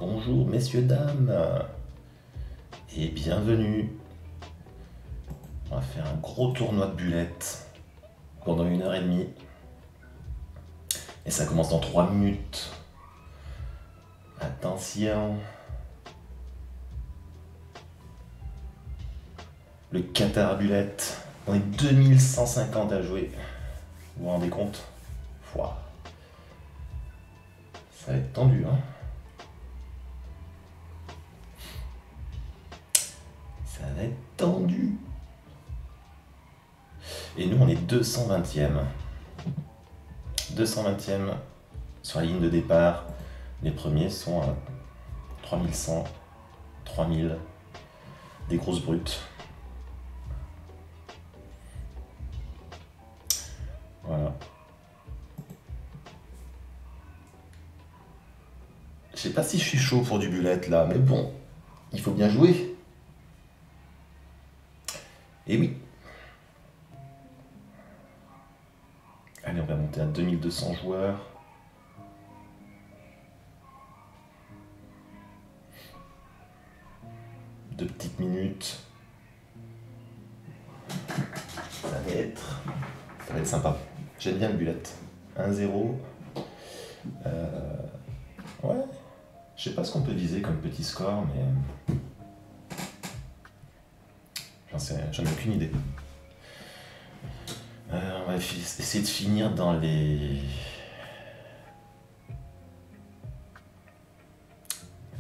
Bonjour messieurs, dames, et bienvenue. On va faire un gros tournoi de bulettes pendant 1 h 30. Et ça commence dans 3 minutes. Attention. Le Qatar à bulettes. On est 2150 à jouer. Vous vous rendez compte? Pouah. Ça va être tendu, hein. Ça va être tendu. Et nous, on est 220e. 220e sur la ligne de départ. Les premiers sont à 3100, 3000. Des grosses brutes. Voilà. Je sais pas si je suis chaud pour du bullet là, mais bon, il faut bien jouer. Et oui. Allez, on va monter à 2200 joueurs. Deux petites minutes. Ça va être sympa. J'aime bien le bullet. 1-0. Ouais. Je sais pas ce qu'on peut viser comme petit score, mais j'en ai aucune idée. On va essayer de finir dans les...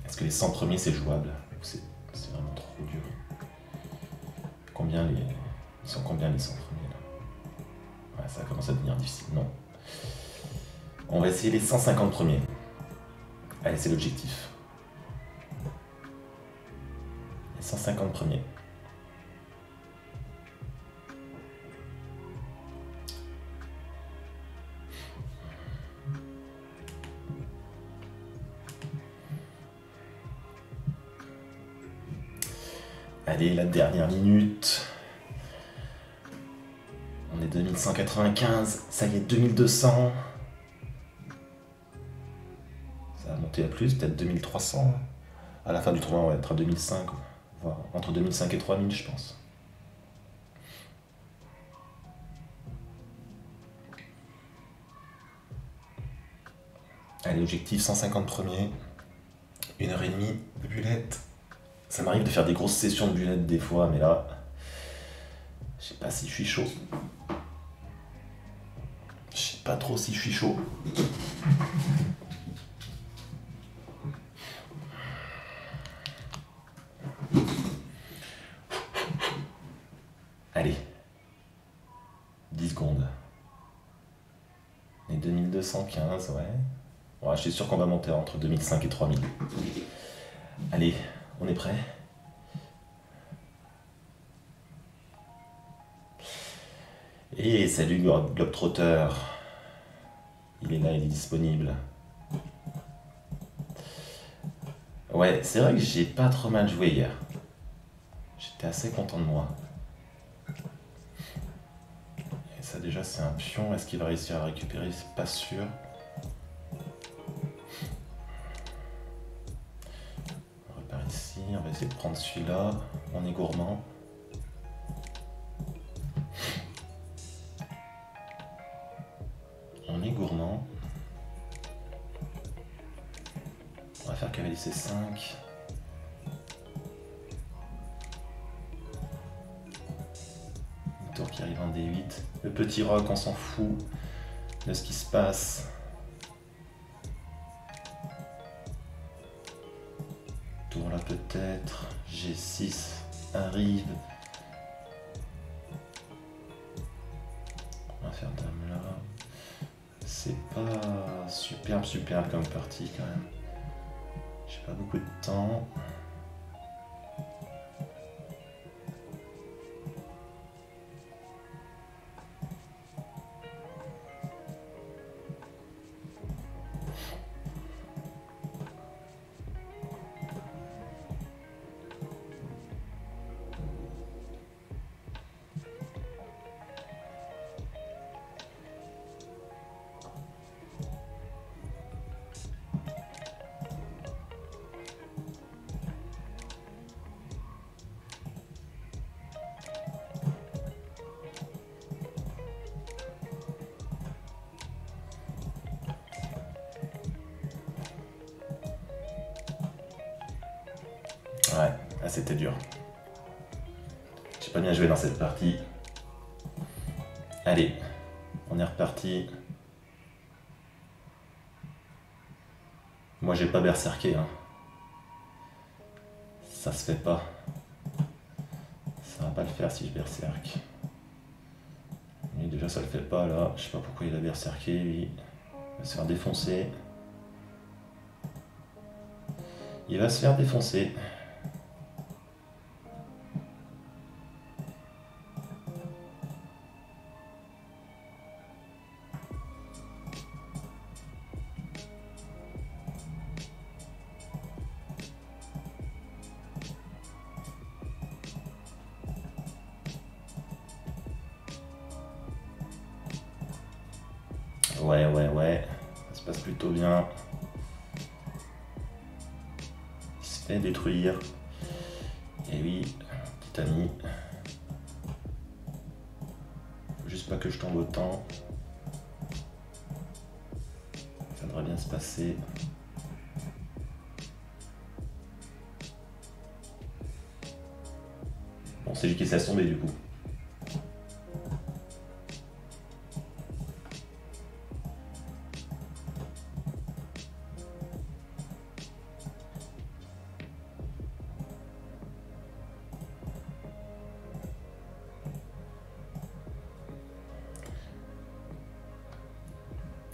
Est-ce que les 100 premiers c'est jouable? C'est vraiment trop dur. Ils sont combien les 100 premiers là? Ouais, ça commence à devenir difficile, non. On va essayer les 150 premiers. Allez, c'est l'objectif. Les 150 premiers. Allez, la dernière minute. On est 2195, ça y est, 2200. Ça va monter à plus, peut-être 2300. À la fin du tournoi, on va être à 2005. Voire entre 2005 et 3000, je pense. Allez, objectif 150 premiers. 1 h 30 de bullette. Ça m'arrive de faire des grosses sessions de bullette des fois, mais là, je sais pas si je suis chaud. Je sais pas trop si je suis chaud. Allez. 10 secondes. Et 2215, ouais. Ouais, je suis sûr qu'on va monter entre 2005 et 3000. Allez, on est prêt? Et salut Globetrotter. Il est là, il est disponible. Ouais, c'est vrai que j'ai pas trop mal joué hier. J'étais assez content de moi. Et ça déjà c'est un pion, est-ce qu'il va réussir à récupérer? C'est pas sûr. On repart ici, on va essayer de prendre celui-là. On est gourmand. On est gourmand. On va faire cavalier C5. Le tour qui arrive en D8. Le petit roc, on s'en fout de ce qui se passe. Tour là peut-être. G6 arrive. On va faire dame là. C'est pas superbe comme partie quand même. J'ai pas beaucoup de temps. Ah, c'était dur. J'ai pas bien joué dans cette partie. Allez, on est reparti. Moi j'ai pas berserké, hein. Ça se fait pas. Ça va pas le faire si je berserk. Lui déjà ça le fait pas là. Je sais pas pourquoi il a berserké lui. Il va se faire défoncer. Il va se faire défoncer. Ouais. Ça se passe plutôt bien. Il se fait détruire. Et oui, Titanie. Faut juste pas que je tombe autant. Ça devrait bien se passer. Bon, c'est lui qui se laisse tomber du coup.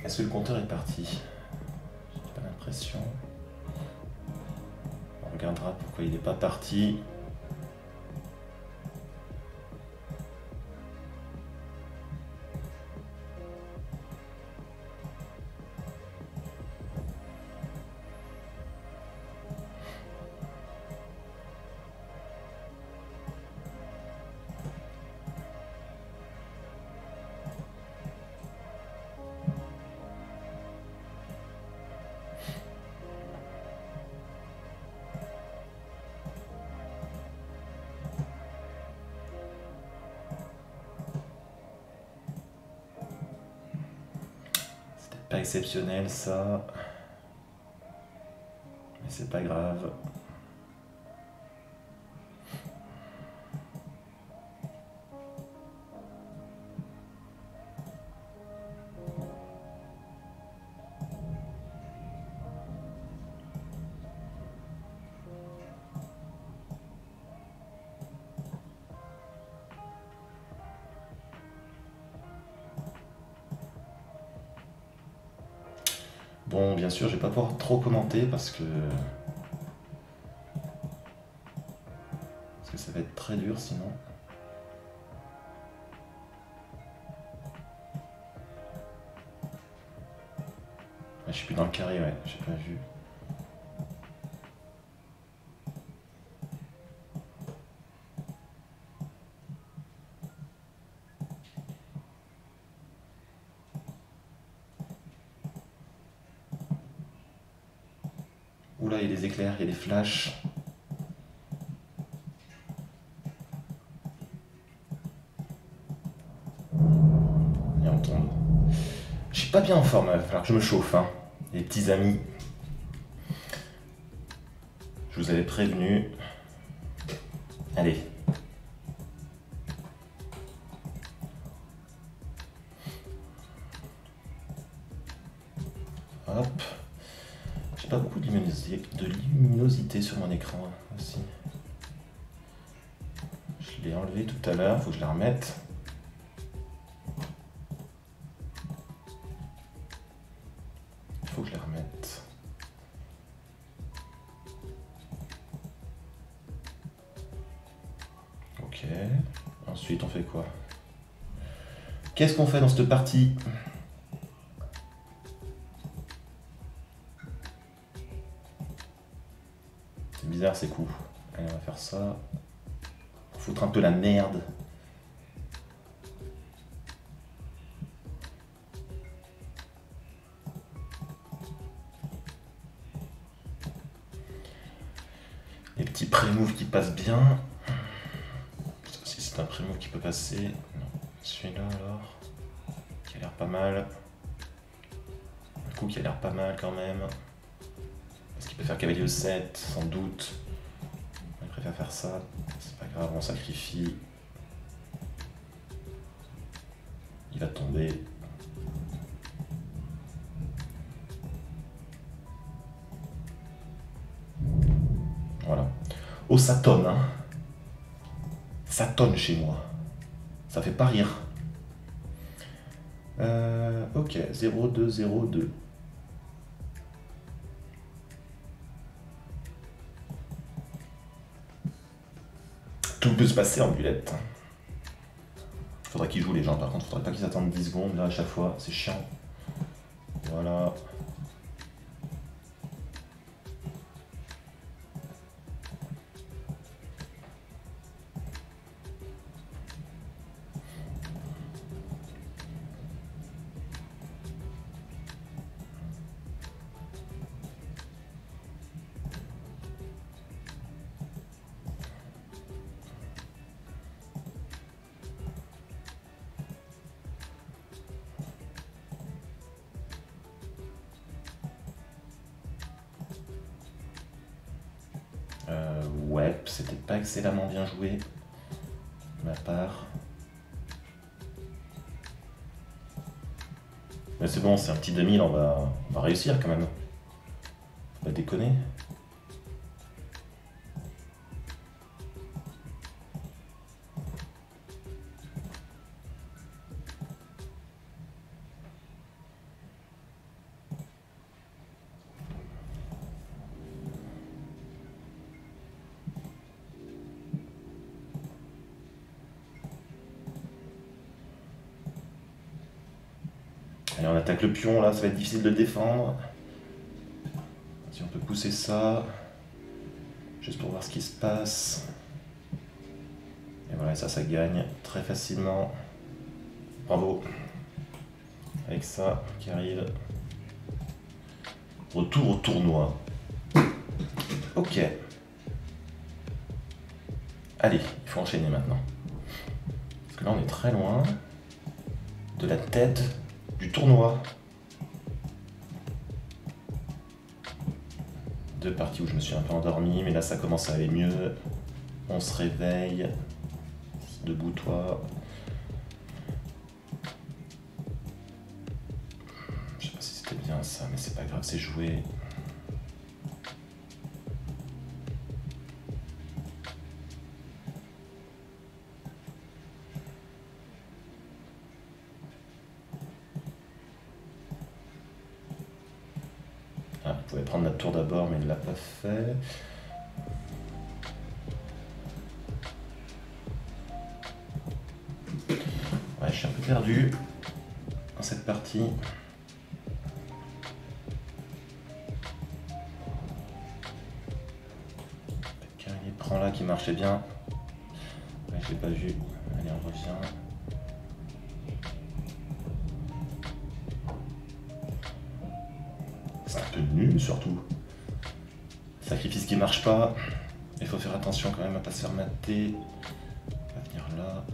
Est-ce que le compteur est parti? J'ai pas l'impression. On regardera pourquoi il n'est pas parti. Pas exceptionnel ça, mais c'est pas grave. Bon, bien sûr, je vais pas pouvoir trop commenter parce que ça va être très dur sinon. Je suis plus dans le carré, ouais, j'ai pas vu. Oula, il y a des éclairs, il y a des flashs. Et on tombe. Je suis pas bien en forme, il va falloir que je me chauffe, hein. Les petits amis. Je vous avais prévenu. Allez. Hop. J'ai pas beaucoup de luminosité sur mon écran aussi. Je l'ai enlevé tout à l'heure, faut que je la remette. Il faut que je la remette. Ok. Ensuite, on fait quoi? Qu'est-ce qu'on fait dans cette partie? C'est bizarre ces coups. Allez, on va faire ça. Pour foutre un peu la merde. Les petits pré-moves qui passent bien. Ça aussi, c'est un pré-move qui peut passer. Non. Celui-là alors. Qui a l'air pas mal. Un coup qui a l'air pas mal quand même. Est-ce qu'il peut faire cavalier E7? Sans doute. Je préfère qu'à faire ça. C'est pas grave, on sacrifie. Il va tomber. Voilà. Oh, ça tonne, hein. Ça tonne chez moi. Ça fait pas rire. Ok, 0-2, 0-2. Tout peut se passer en bulette. Faudrait qu'ils jouent les gens, par contre, faudrait pas qu'ils attendent 10 secondes là à chaque fois, c'est chiant. Voilà. Ouais, c'était pas excellemment bien joué de ma part. Mais c'est bon, c'est un petit 2000, on va réussir quand même. Faut pas déconner. Allez, on attaque le pion là, ça va être difficile de défendre. Si on peut pousser ça, juste pour voir ce qui se passe. Et voilà, ça gagne très facilement. Bravo. Avec ça qui arrive. Retour au tournoi. Ok. Allez, il faut enchaîner maintenant. Parce que là, on est très loin de la tête du tournoi. Deux parties où je me suis un peu endormi, mais là, ça commence à aller mieux. On se réveille. Debout, toi. Je sais pas si c'était bien ça, mais c'est pas grave, c'est joué. Ah, il pouvait prendre la tour d'abord, mais il ne l'a pas fait. Ouais, je suis un peu perdu dans cette partie. Il prend là qui marchait bien. Ouais, je l'ai pas vu. Allez, on revient. C'est un peu nul surtout. Sacrifice qui marche pas. Il faut faire attention quand même à pas se faire mater. On va venir là.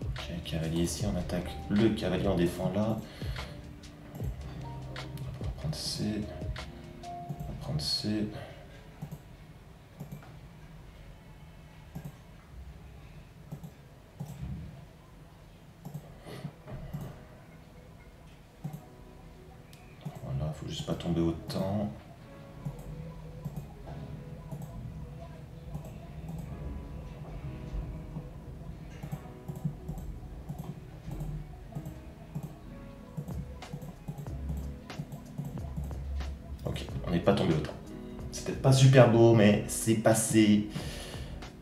Ok, cavalier ici, on attaque le cavalier, on défend là. On va prendre C. On va prendre C. Faut juste pas tomber autant. Ok, on n'est pas tombé autant. C'était pas super beau, mais c'est passé.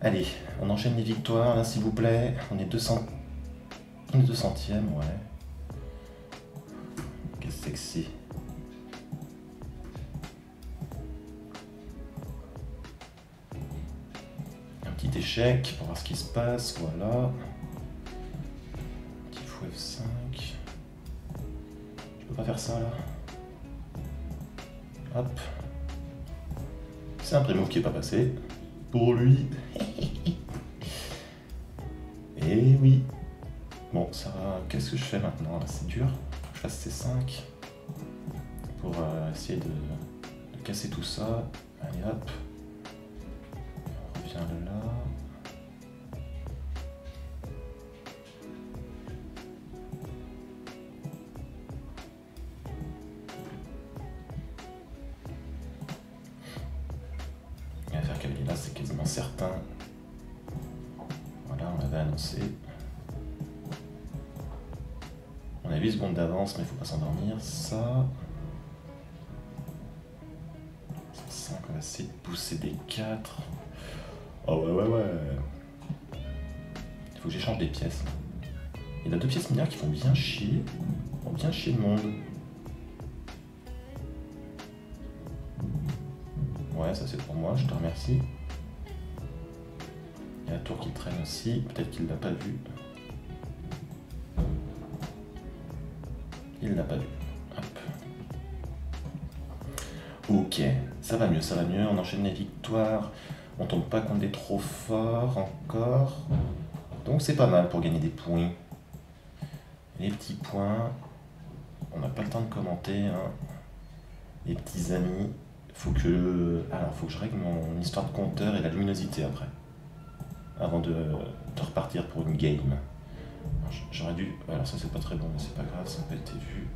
Allez, on enchaîne les victoires là, s'il vous plaît. On est 200. On est 200e, ouais. Qu'est-ce que c'est que c'est? Petit échec pour voir ce qui se passe, voilà. Petit fou F5. Je peux pas faire ça là. Hop. C'est un pré-move qui est pas passé. Pour lui. Et oui. Bon, ça va. Qu'est-ce que je fais maintenant là? C'est dur. Je fasse C5 pour essayer de casser tout ça. Allez hop. On revient là. Et à faire cavalier là, c'est quasiment certain. Voilà, on l'avait annoncé. On a 8 secondes d'avance, mais il faut pas s'endormir. Ça. 5, on va essayer de pousser des 4. Oh ouais. Il faut que j'échange des pièces. Il y a 2 pièces mineures qui font bien chier. Font bien chier le monde. Ouais, ça c'est pour moi, je te remercie. Il y a la tour qui traîne aussi, peut-être qu'il l'a pas vu. Il l'a pas vu. Hop. Ok, ça va mieux, on enchaîne les victoires. On tombe pas contre des trop forts encore. Donc c'est pas mal pour gagner des points. Les petits points. On n'a pas le temps de commenter. Hein. Les petits amis. Faut que je règle mon histoire de compteur et la luminosité après. Avant de repartir pour une game. J'aurais dû... Alors ça c'est pas très bon, mais c'est pas grave, ça n'a pas été vu.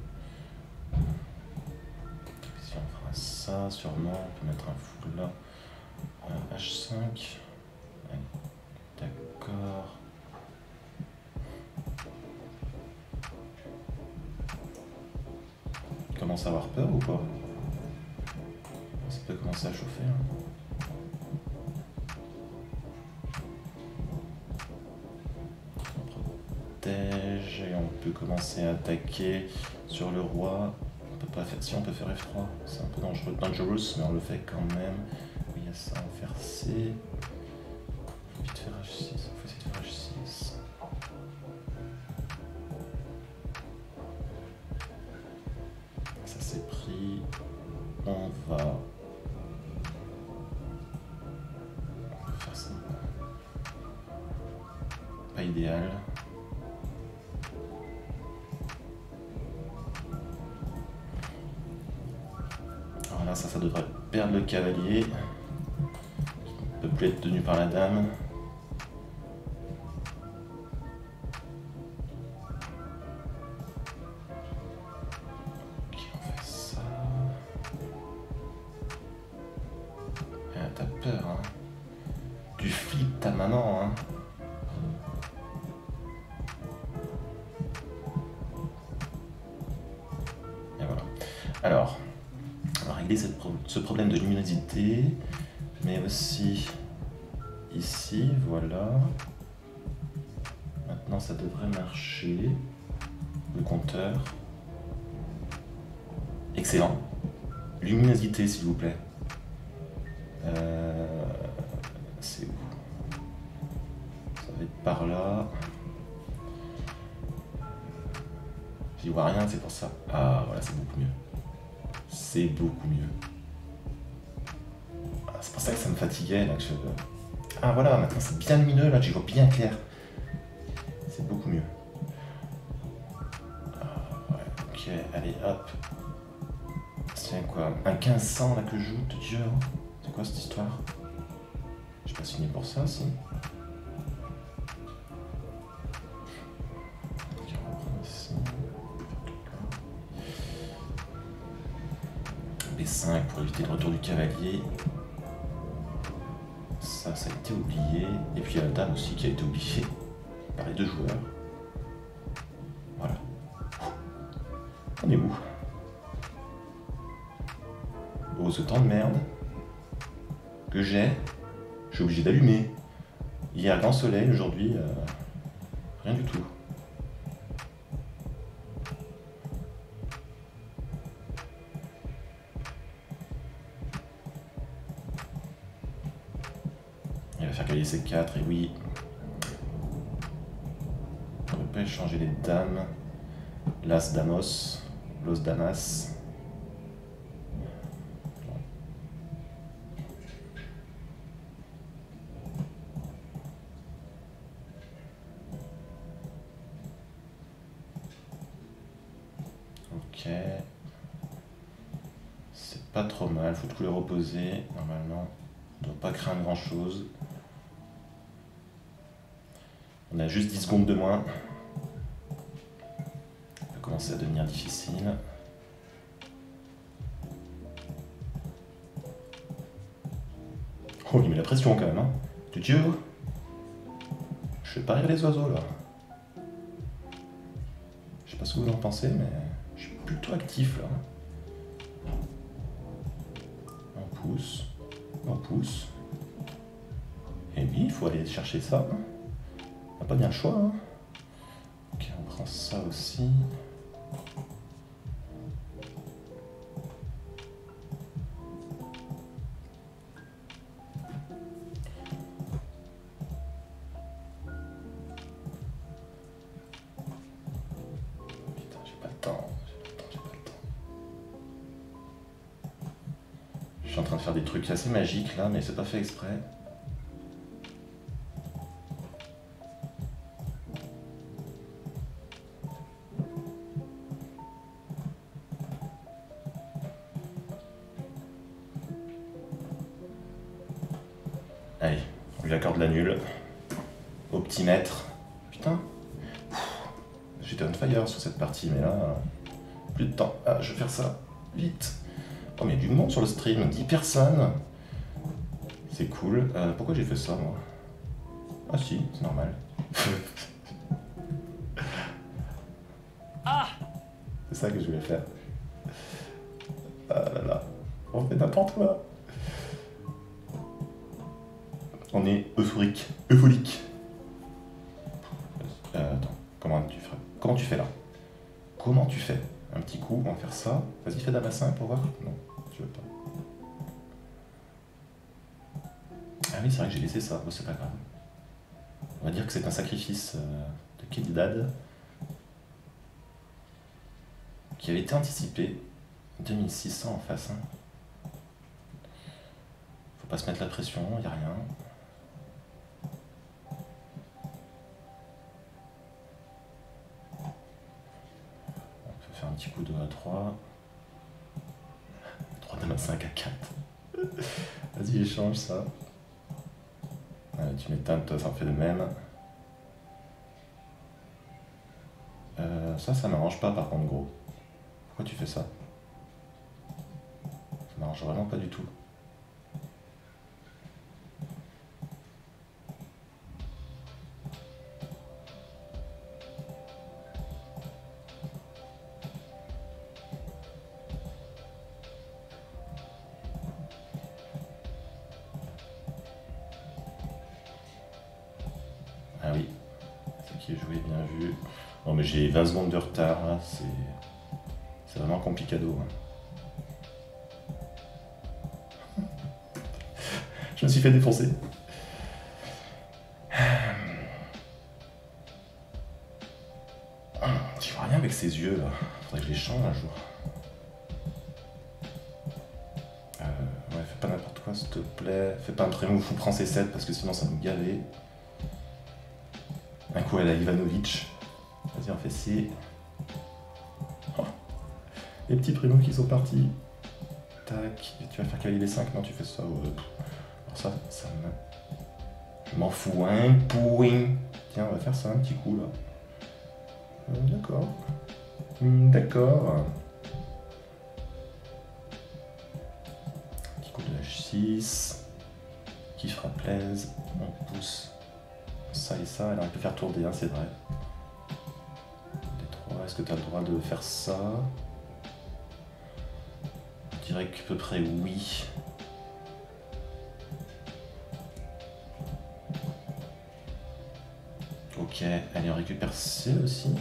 Si on fera ça, sûrement, on peut mettre un full là. H5. Allez, d'accord. Il commence à avoir peur ou pas? Ça peut commencer à chauffer. Hein. Et on peut commencer à attaquer sur le roi. On peut pas faire, si on peut faire F3, c'est un peu dangerous, mais on le fait quand même. Il y a ça, on va faire C. Faut vite faire H6, on faut essayer de faire H6. Ça c'est pris. On va faire ça. Pas idéal. Ça devrait perdre le cavalier, qui ne peut plus être tenu par la dame. Ok, on fait ça. T'as peur, hein. Tu flippes ta maman, hein. Et voilà. Alors, on va régler ce problème de luminosité, mais aussi ici, voilà. Maintenant, ça devrait marcher. Le compteur. Excellent. Luminosité, s'il vous plaît. C'est où? Ça va être par là. J'y vois rien, c'est pour ça. Ah, voilà, c'est beaucoup mieux. C'est beaucoup mieux. Ah, c'est pour ça que ça me fatiguait. Là, que je... Ah voilà, maintenant c'est bien lumineux, là, j'y vois bien clair. C'est beaucoup mieux. Ah, ouais, ok, allez, hop. C'est quoi? Un 1500 là que je joue, de Dieu. C'est quoi cette histoire? J'ai pas signé pour ça, si. Ok, on va prendre ici. B5 pour éviter le retour du cavalier. Ça a été oublié. Et puis il y a la dame aussi qui a été oubliée par les 2 joueurs. Voilà. On est où? Oh, ce temps de merde que j'ai, je suis obligé d'allumer. Hier, grand soleil, aujourd'hui, rien du tout. Il va faire cavalier C4, et oui. On peut pas échanger les dames. L'As Damos, Los Damas. Ok. C'est pas trop mal. Faut de couleur opposée. Normalement, on ne doit pas craindre grand chose. On a juste 10 secondes de moins. Ça va commencer à devenir difficile. Oh, il met la pression quand même, hein. Dieu, je fais pas rire les oiseaux là. Je sais pas ce que vous en pensez, mais je suis plutôt actif là. On pousse, on pousse. Et oui, il faut aller chercher ça. On n'a pas bien le choix. Hein. Ok, on prend ça aussi. Je suis en train de faire des trucs assez magiques là, mais c'est pas fait exprès. Allez, on lui accorde la nulle. Au petit maître. Putain. J'étais on fire sur cette partie, mais là, plus de temps. Ah, je vais faire ça vite. Oh, mais il y a du monde sur le stream, 10 personnes. C'est cool. Pourquoi j'ai fait ça, moi? Ah si, c'est normal. Ah, c'est ça que je voulais faire. Ah là là, on fait n'importe quoi. On est euphorique. Euphorique. Attends, comment tu fais là? Comment tu fais? Un petit coup, on va faire ça. Vas-y, fais dame à 5 pour voir. Non, tu veux pas. Ah oui, c'est vrai que j'ai laissé ça. Bon, c'est pas grave. On va dire que c'est un sacrifice de Kedidad qui avait été anticipé. 2600 en face. Hein. Faut pas se mettre la pression, y a rien. Un petit coup de A3. 3 dames à 5 à 4. Vas-y, échange ça. Allez, tu m'étonnes, toi, ça en fait de même. Ça m'arrange pas par contre, gros. Pourquoi tu fais ça? Ça m'arrange vraiment pas du tout. Ah oui, c'est qui est joué, bien vu. Bon, mais j'ai 20 secondes de retard, là, c'est vraiment complicado. Hein. Je me suis fait défoncer. Je vois rien avec ses yeux, là. Faudrait que je les change un jour. Ouais, fais pas n'importe quoi, s'il te plaît. Fais pas un très move ou prends C7 parce que sinon ça va me gaver. Un coup à la Ivanovic. Vas-y, on fait C. Oh. Les petits primos qui sont partis. Tac. Et tu vas faire cavalier B5? Non, tu fais ça. Alors ça me... Je m'en fous, hein, point. Tiens, on va faire ça un petit coup, là. D'accord. D'accord. Petit coup de H6. Qui fera plaise. On pousse ça et ça. Alors, il peut faire tour D1, c'est vrai. D3, est-ce que tu as le droit de faire ça? Je dirais qu'à peu près oui. Ok, allez, on récupère C aussi.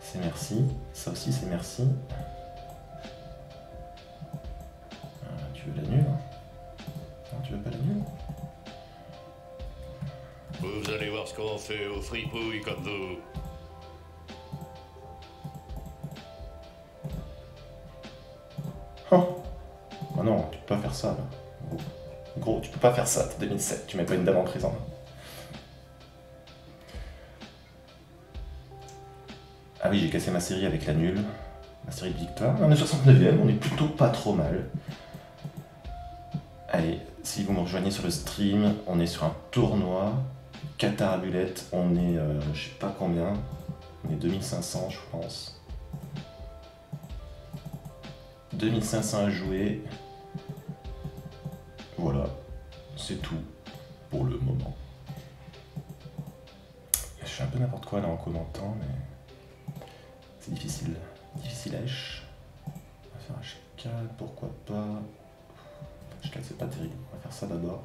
C'est merci. Ça aussi, c'est merci. Tu veux la nulle? Non, tu veux pas la nulle? vous allez voir ce qu'on fait aux fripouilles comme vous. Oh. Oh non, tu peux pas faire ça, là. Gros, tu peux pas faire ça, t'es 2007, tu mets pas une dame en prison. Ah oui, j'ai cassé ma série avec la nulle. Ma série de victoire. On est 69ème, on est plutôt pas trop mal. Allez, si vous me rejoignez sur le stream, on est sur un tournoi. Qatar à Bulette, on est je sais pas combien. On est 2500 je pense. 2500 à jouer. Voilà, c'est tout pour le moment. Je fais un peu n'importe quoi là en commentant, mais c'est difficile. Difficile H. On va faire H4, pourquoi pas. H4 c'est pas terrible, on va faire ça d'abord.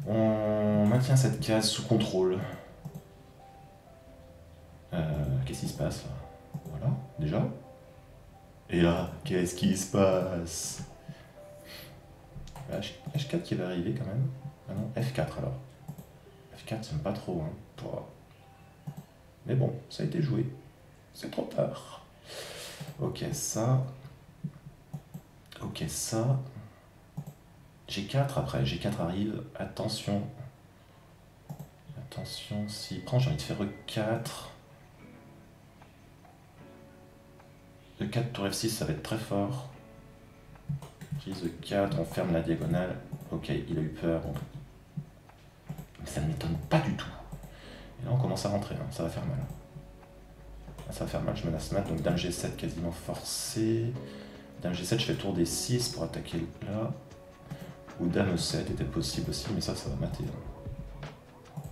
On maintient cette case sous contrôle. Qu'est-ce qui se passe là? Voilà, déjà. Et là, qu'est-ce qui se passe? H4 qui va arriver quand même. Ah non, F4 alors. F4 j'aime pas trop, hein. Mais bon, ça a été joué. C'est trop tard. Ok, ça. Ok, ça. G4 après, G4 arrive. Attention. Attention, s'il prend, j'ai envie de faire E4. E4 tour F6, ça va être très fort. Prise E4, on ferme la diagonale. Ok, il a eu peur. Bon. Mais ça ne m'étonne pas du tout. Et là, on commence à rentrer, hein. Ça va faire mal. Ça va faire mal, je menace mat, donc Dame G7 quasiment forcé. Dame G7, je fais tour des 6 pour attaquer là. Ou Dame E7 était possible aussi, mais ça va mater.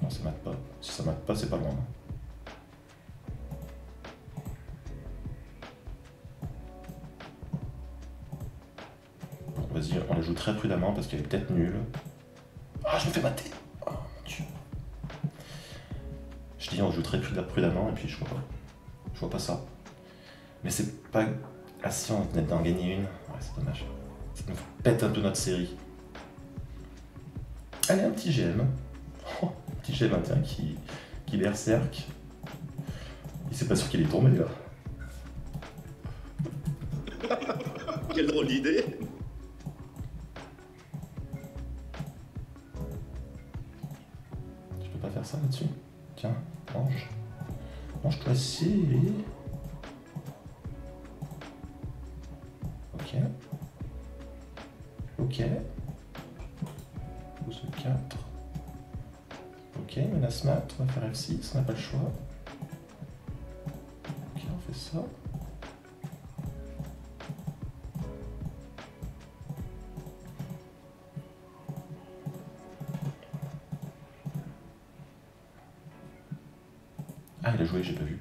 Non, ça mate pas. Si ça mate pas, c'est pas loin. Bon, vas-y, on la joue très prudemment parce qu'elle est peut-être nulle. Ah, je me fais mater. Oh mon dieu. Je dis on joue très prudemment et puis je vois pas. Je vois pas ça. Mais c'est pas... Ah si, on venait d'en gagner une. Ouais, c'est dommage. Ça nous pète un peu notre série. Allez, un petit GM. Oh, un petit GM indien qui berserk. Il sait pas sûr qu'il est tombé là. Quelle drôle d'idée! Je peux pas faire ça là-dessus. Tiens, mange. Mange-toi ci. Ok. Ok. Pouce 4. Ok, menace mat, on va faire F6, on n'a pas le choix. Ok, on fait ça. Ah, il a joué, j'ai pas vu.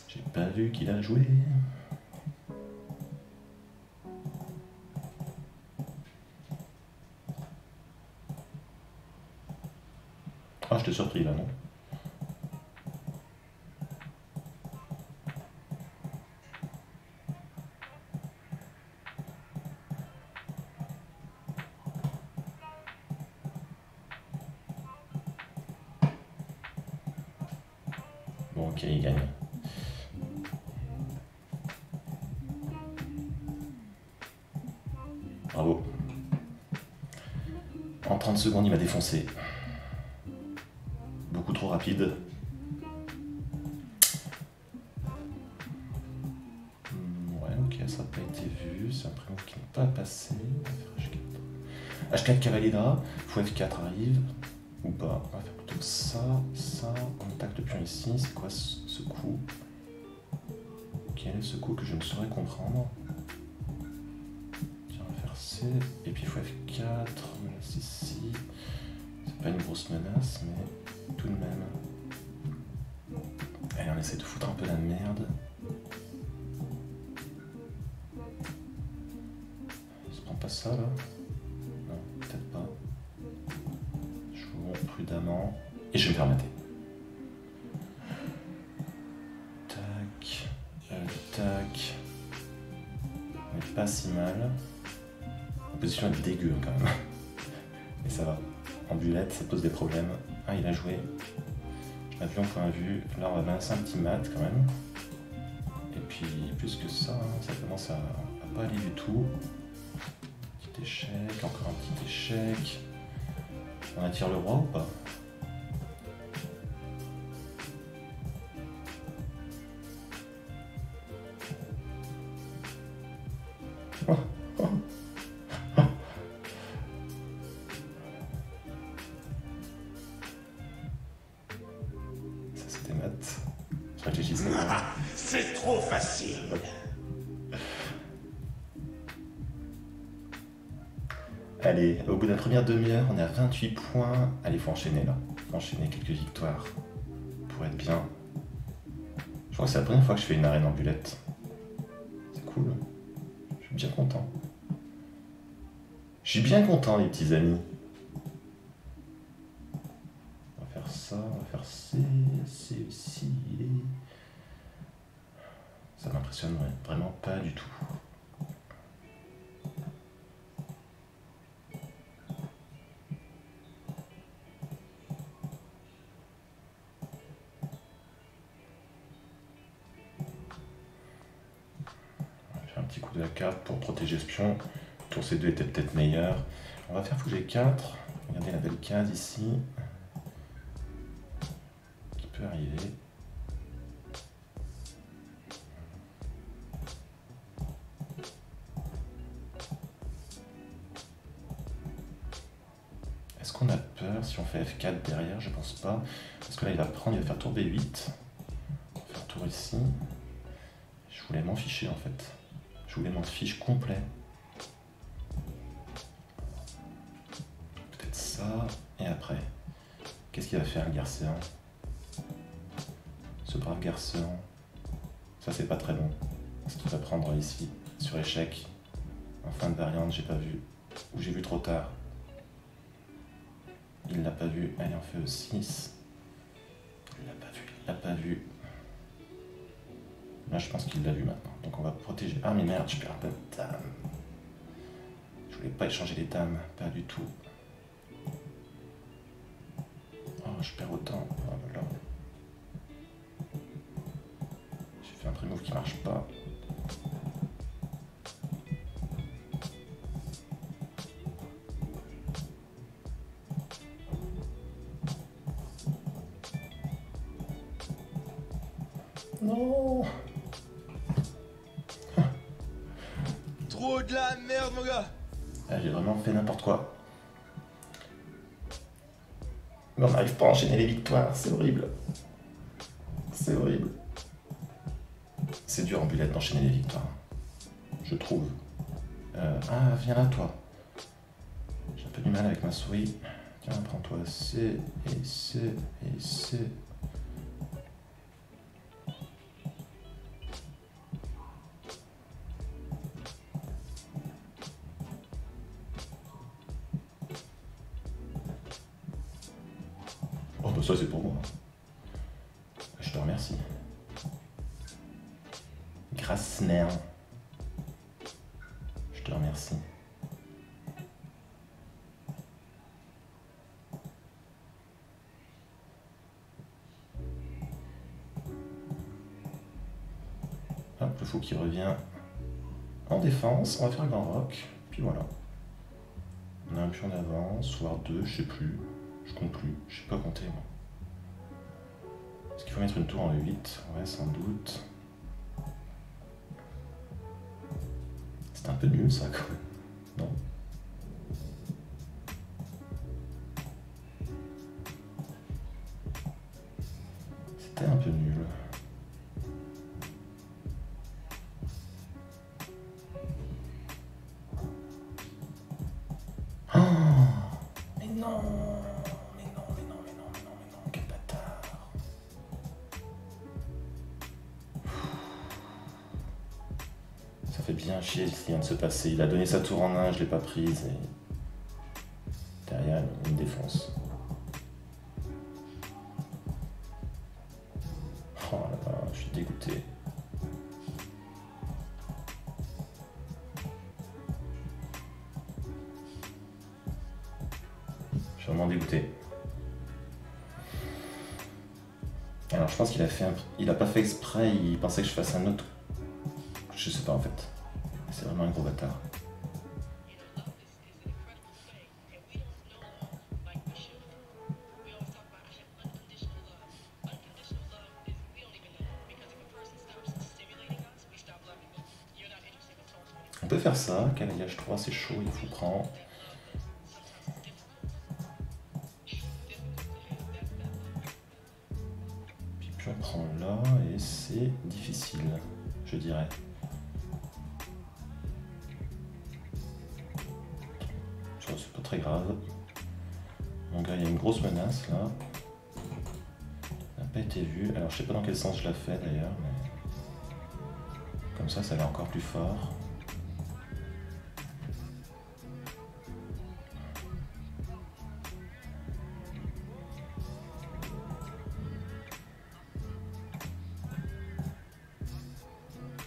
J'ai pas vu qu'il a joué. Ah, je t'ai surpris là, non? Bon, ok, il gagne. Bravo. En 30 secondes, il m'a défoncé. Beaucoup trop rapide. Ouais, ok, ça n'a pas été vu. C'est un prénom qui n'est pas passé. On va faire H4. H4 Cavalera. Fou F4 arrive. Ou pas. On va faire plutôt ça. Ça. On attaque le pion ici. C'est quoi ce coup? Quel est ce coup que je ne saurais comprendre? Tiens, on va faire C. Et puis fou F4. Menace ici. C'est pas une grosse menace, mais tout de même. Allez, on essaie de foutre un peu la merde. Il se prend pas ça là? Non, peut-être pas. Jouons prudemment. Et je vais me faire mater. Tac. Tac. On est pas si mal. La position est dégueu quand même. Mais ça va. En bulette, ça pose des problèmes. Ah, il a joué. Je m'appuie en point de vue. Là, on va balancer un petit mat quand même. Et puis plus que ça, hein, ça commence à pas aller du tout. Petit échec, encore un petit échec. On attire le roi ou pas? Ça c'était mat. Je réfléchissais. C'est trop facile. Allez, au bout de la première demi-heure, on est à 28 points. Allez, faut enchaîner là. Faut enchaîner quelques victoires pour être bien. Je crois que c'est la première fois que je fais une arène en bulette. C'est cool. Je suis bien content. Je suis bien content, les petits amis. On va faire ça, on va faire C aussi. Ça m'impressionne vraiment pas du tout. Un petit coup de la carte pour protéger ce pion. Tour C2 était peut-être meilleur. On va faire fouger 4. Regardez la belle case ici. Qui peut arriver. Est-ce qu'on a peur si on fait F4 derrière? Je pense pas. Parce que là il va prendre, il va faire tour B8. On va faire tour ici. Je voulais m'en ficher en fait. Je voulais m'en fiche complet. Peut-être ça. Et après, qu'est-ce qu'il va faire le garçon? Ce brave garçon. Ça c'est pas très bon. Ce qu'il va prendre ici, sur échec. En fin de variante, j'ai pas vu. Ou j'ai vu trop tard. Il l'a pas vu. Allez, on fait E6. Il l'a pas vu. Il l'a pas vu. Là, je pense qu'il l'a vu maintenant. Donc, on va protéger. Ah, mais merde, je perds pas de dame. Je voulais pas échanger les dames. Pas du tout. Oh, je perds autant. Oh là là. J'ai fait un pré-move qui marche pas. Non. Trop de la merde, mon gars. Ah, j'ai vraiment fait n'importe quoi. Mais on n'arrive pas à enchaîner les victoires, c'est horrible. C'est horrible. C'est dur en bulette d'enchaîner les victoires. Je trouve. Ah, viens là, toi. J'ai un peu du mal avec ma souris. Tiens, prends-toi C, et C, et C. Oh bah ça c'est pour moi. Je te remercie. Grâce mère. Je te remercie. Hop, le fou qui revient en défense. On va faire un grand rock. Puis voilà. On a un pion d'avance, voire deux, je sais plus. Je compte plus, je sais pas compter moi. Est-ce qu'il faut mettre une tour en E8? Ouais, sans doute. C'est un peu nul ça quand même. Non? C'était un peu nul. Oh, mais non! Quel bâtard! Ça fait bien chier ce qui vient de se passer. Il a donné sa tour en 1, je l'ai pas prise et derrière il me défonce. Oh là là, je suis dégoûté. Je suis vraiment dégoûté. Alors je pense qu'il a fait il a pas fait exprès, il pensait que je fasse un autre Je sais pas en fait. C'est vraiment un gros bâtard. On peut faire ça, Calayage 3 c'est chaud, il faut prendre. Puis on prend là et c'est difficile, je dirais. Ça c'est pas très grave. Mon gars il y a une grosse menace là. Elle n'a pas été vue. Alors je sais pas dans quel sens je la fais d'ailleurs, mais comme ça va encore plus fort.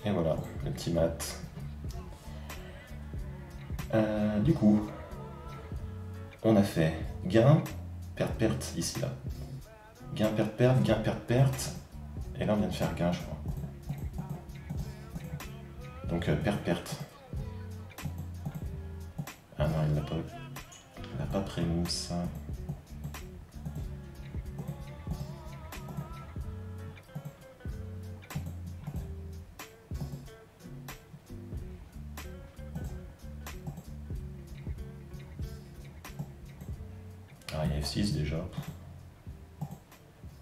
Et voilà, le petit mat. Du coup, on a fait gain, perte, perte ici là. Gain, perte, perte, gain, perte, perte. Et là on vient de faire gain, je crois. Donc perte, perte. Ah non, il n'a pas prémou ça. Ah, il y a F6 déjà.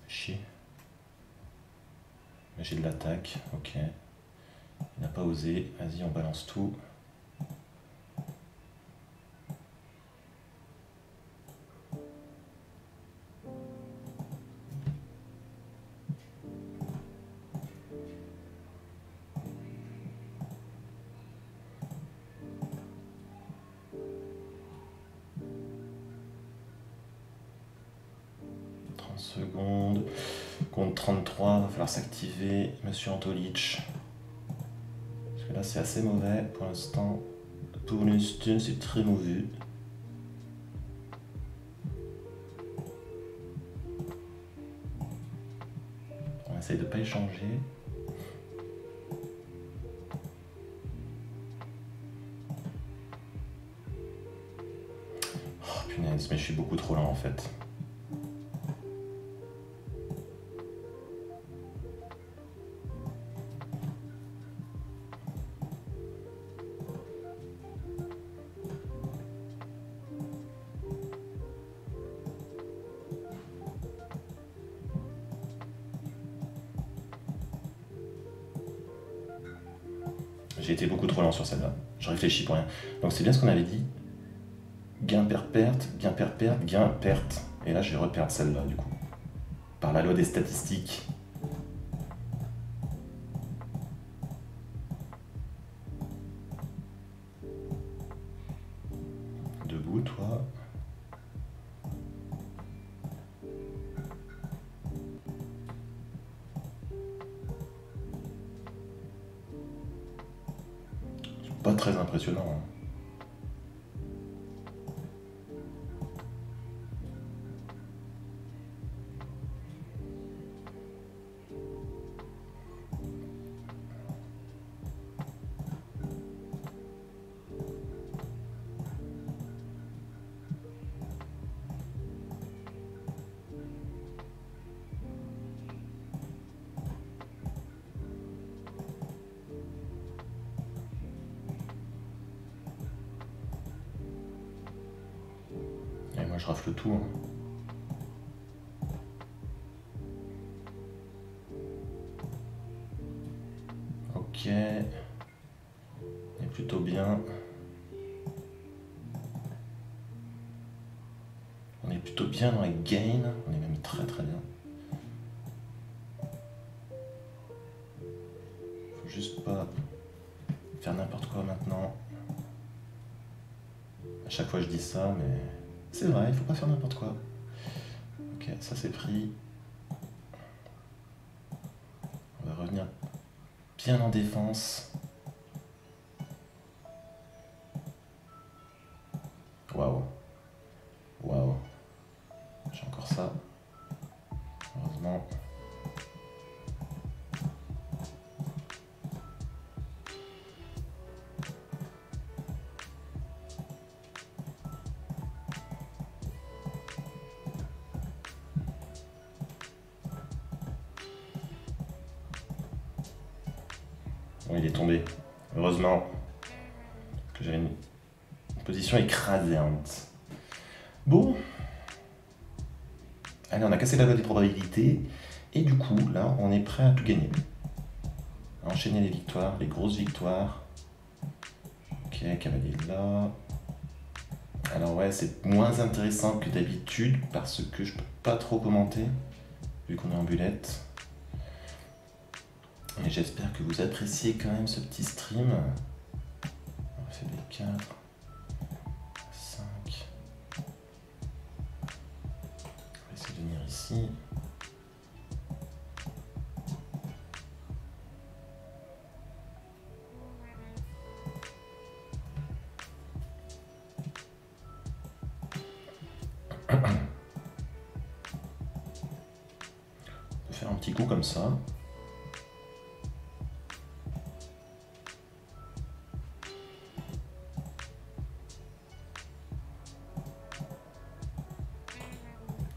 Chier. Mais j'ai de l'attaque, ok. Il n'a pas osé. Vas-y, on balance tout. Secondes. Compte 33, va falloir s'activer. Monsieur Antolich. Parce que là, c'est assez mauvais pour l'instant. Pour l'instant, c'est très mauvais. On essaye de pas échanger. Oh punaise, mais je suis beaucoup trop lent en fait. J'ai été beaucoup trop lent sur celle-là. Je réfléchis pour rien. Donc c'est bien ce qu'on avait dit. Gain, perte, perte, gain, perte, perte, gain, perte. Et là, je vais reperdre celle-là, du coup. Par la loi des statistiques. Debout, toi. Pas très impressionnant. Hein. Et moi je rafle tout. Hein. Ok. On est plutôt bien. On est plutôt bien dans les gains. On est même très très bien. Faut juste pas faire n'importe quoi maintenant. À chaque fois je dis ça, mais c'est vrai, il faut pas faire n'importe quoi. Ok, ça c'est pris. On va revenir bien en défense. Waouh. Waouh. J'ai encore ça. Heureusement. Bon, il est tombé. Heureusement que j'avais une position écrasante. Bon. Allez, on a cassé la loi des probabilités. Et du coup, là, on est prêt à tout gagner. À enchaîner les victoires, les grosses victoires. Ok, cavalier là. Alors ouais, c'est moins intéressant que d'habitude parce que je peux pas trop commenter, vu qu'on est en bulette. Mais j'espère que vous appréciez quand même ce petit stream. On fait des 4, 5. On va essayer de venir ici. On peut faire un petit coup comme ça.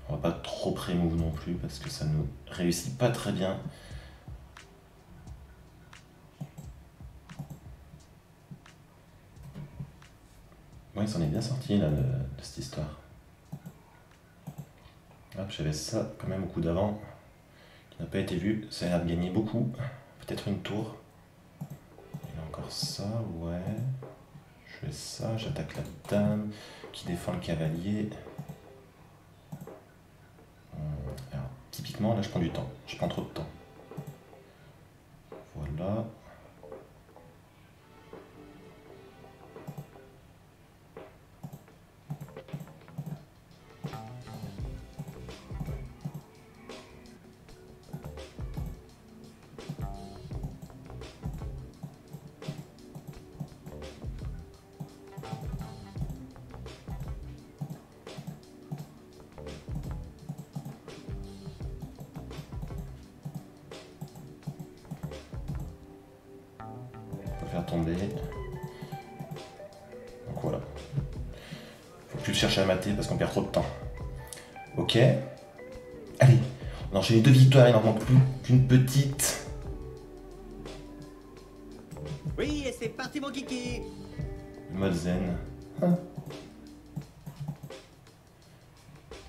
On va pas trop pré-move non plus parce que ça ne réussit pas très bien. Ouais, il s'en est bien sorti là de cette histoire. Hop, j'avais ça quand même au coup d'avant qui n'a pas été vu. Ça a l'air de gagner beaucoup. Peut-être une tour. Il y a encore ça, ouais. Je fais ça, j'attaque la dame qui défend le cavalier. Alors, typiquement, là je prends du temps. Je prends trop de temps. Voilà. Faire tomber. Donc voilà. Faut plus chercher à mater parce qu'on perd trop de temps. Ok. Allez, on a enchaîné 2 victoires, il n'en manque plus qu'une petite. Oui, et c'est parti mon kiki. Le mode zen. Hein.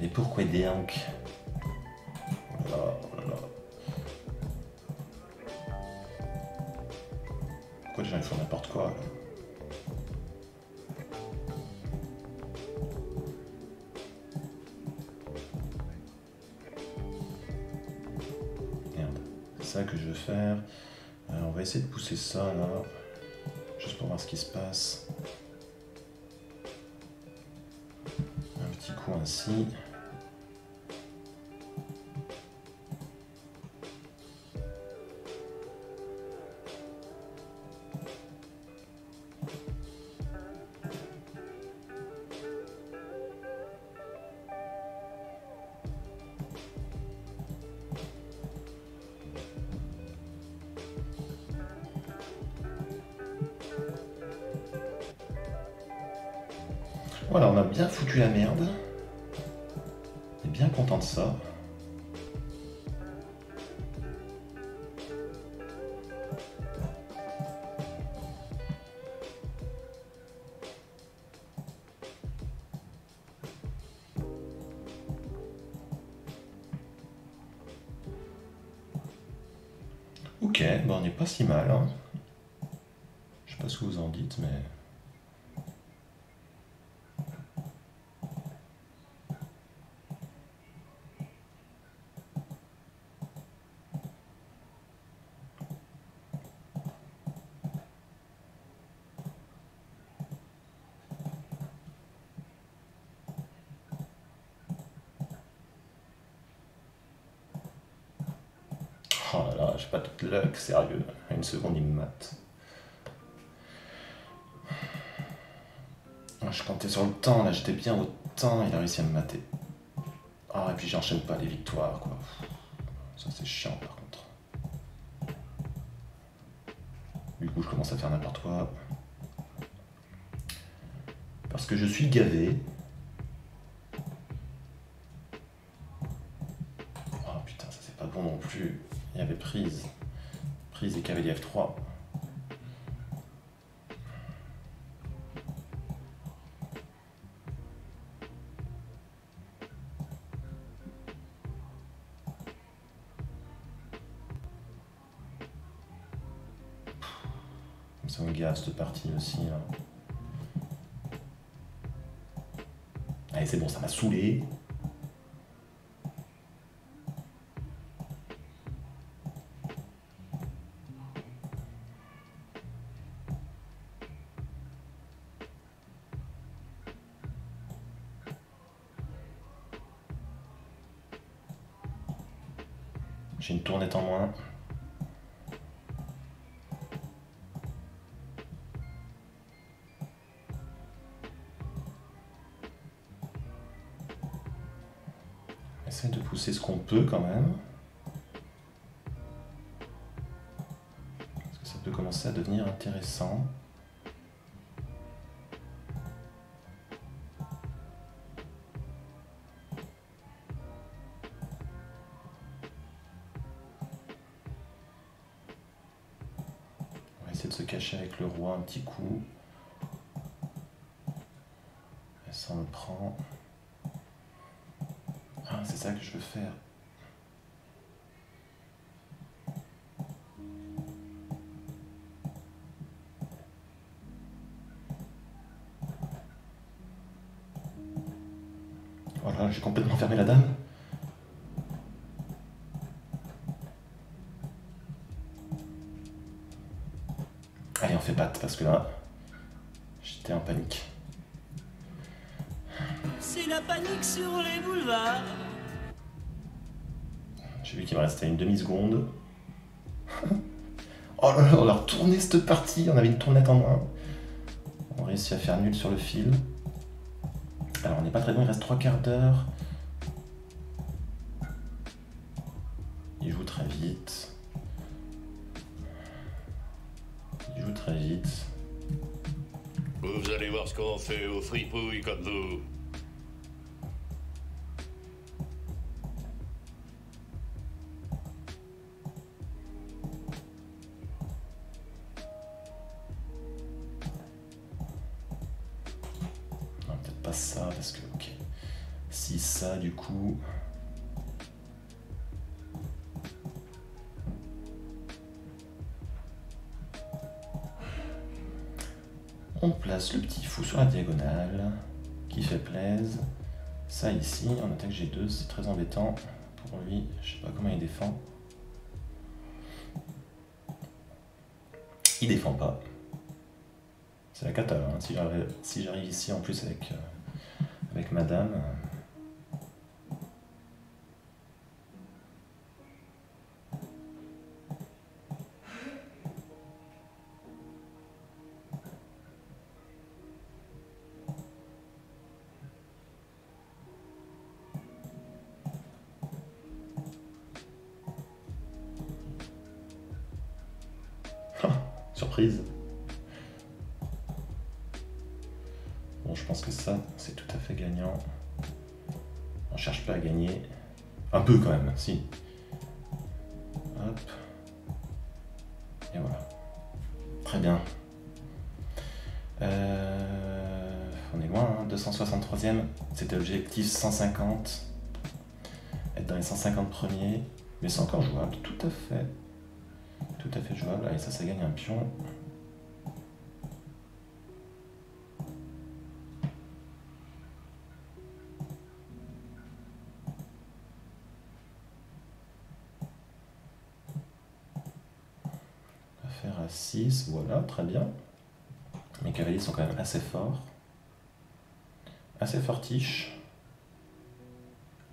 Et pourquoi des hanks? Oh là là, oh là là. Pourquoi les gens ils font n'importe quoi là? Merde, c'est ça que je veux faire. On va essayer de pousser ça là, juste pour voir ce qui se passe. Un petit coup ainsi. Voilà, on a bien foutu la merde. On est bien content de ça. Ok, ben on n'est pas si mal. Hein. Je sais pas ce que vous en dites, mais... Oh là là, j'ai pas toute luck, sérieux. À une seconde, il me mate. Je comptais sur le temps, là, j'étais bien au temps, il a réussi à me mater. Ah, et puis j'enchaîne pas les victoires, quoi. Ça, c'est chiant, par contre. Du coup, je commence à faire n'importe quoi. Parce que je suis gavé. Oh putain, ça c'est pas bon non plus. Il y avait prise. Prise et cavalier F3. C'est un gars cette partie aussi. Là. Allez, c'est bon, ça m'a saoulé. J'ai une tournette en moins. Essaye de pousser ce qu'on peut quand même. Parce que ça peut commencer à devenir intéressant. On va essayer de se cacher avec le roi un petit coup. Et ça on le prend. Ah, c'est ça que je veux faire. Voilà, j'ai complètement fermé la dame. Allez, on fait patte parce que là, j'étais en panique. C'est la panique sur les boulevards. J'ai vu qu'il me restait une demi-seconde. Oh là là, on a retourné cette partie, on avait une tournette en moins. On réussit à faire nul sur le fil. Alors on n'est pas très bon, il reste 3 quarts d'heure. Il joue très vite. Il joue très vite. Vous allez voir ce qu'on fait aux fripouilles comme vous. Non, peut-être pas ça, parce que, ok. Si ça, du coup... On place le petit fou sur la diagonale, qui fait plaise. Ça ici, on attaque G2, c'est très embêtant pour lui. Je sais pas comment il défend. Il défend pas. C'est la cata, hein. Si j'arrive ici en plus avec madame. Surprise. Bon, je pense que ça, c'est tout à fait gagnant. On cherche pas à gagner. Un peu quand même, si. Hop. Et voilà. Très bien. On est loin, hein, 263e. C'était objectif 150. Être dans les 150 premiers. Mais c'est encore jouable, tout à fait. Tout à fait jouable. Allez, ça gagne un pion. On va faire à 6, voilà, très bien. Mes cavaliers sont quand même assez forts. Assez fortiches.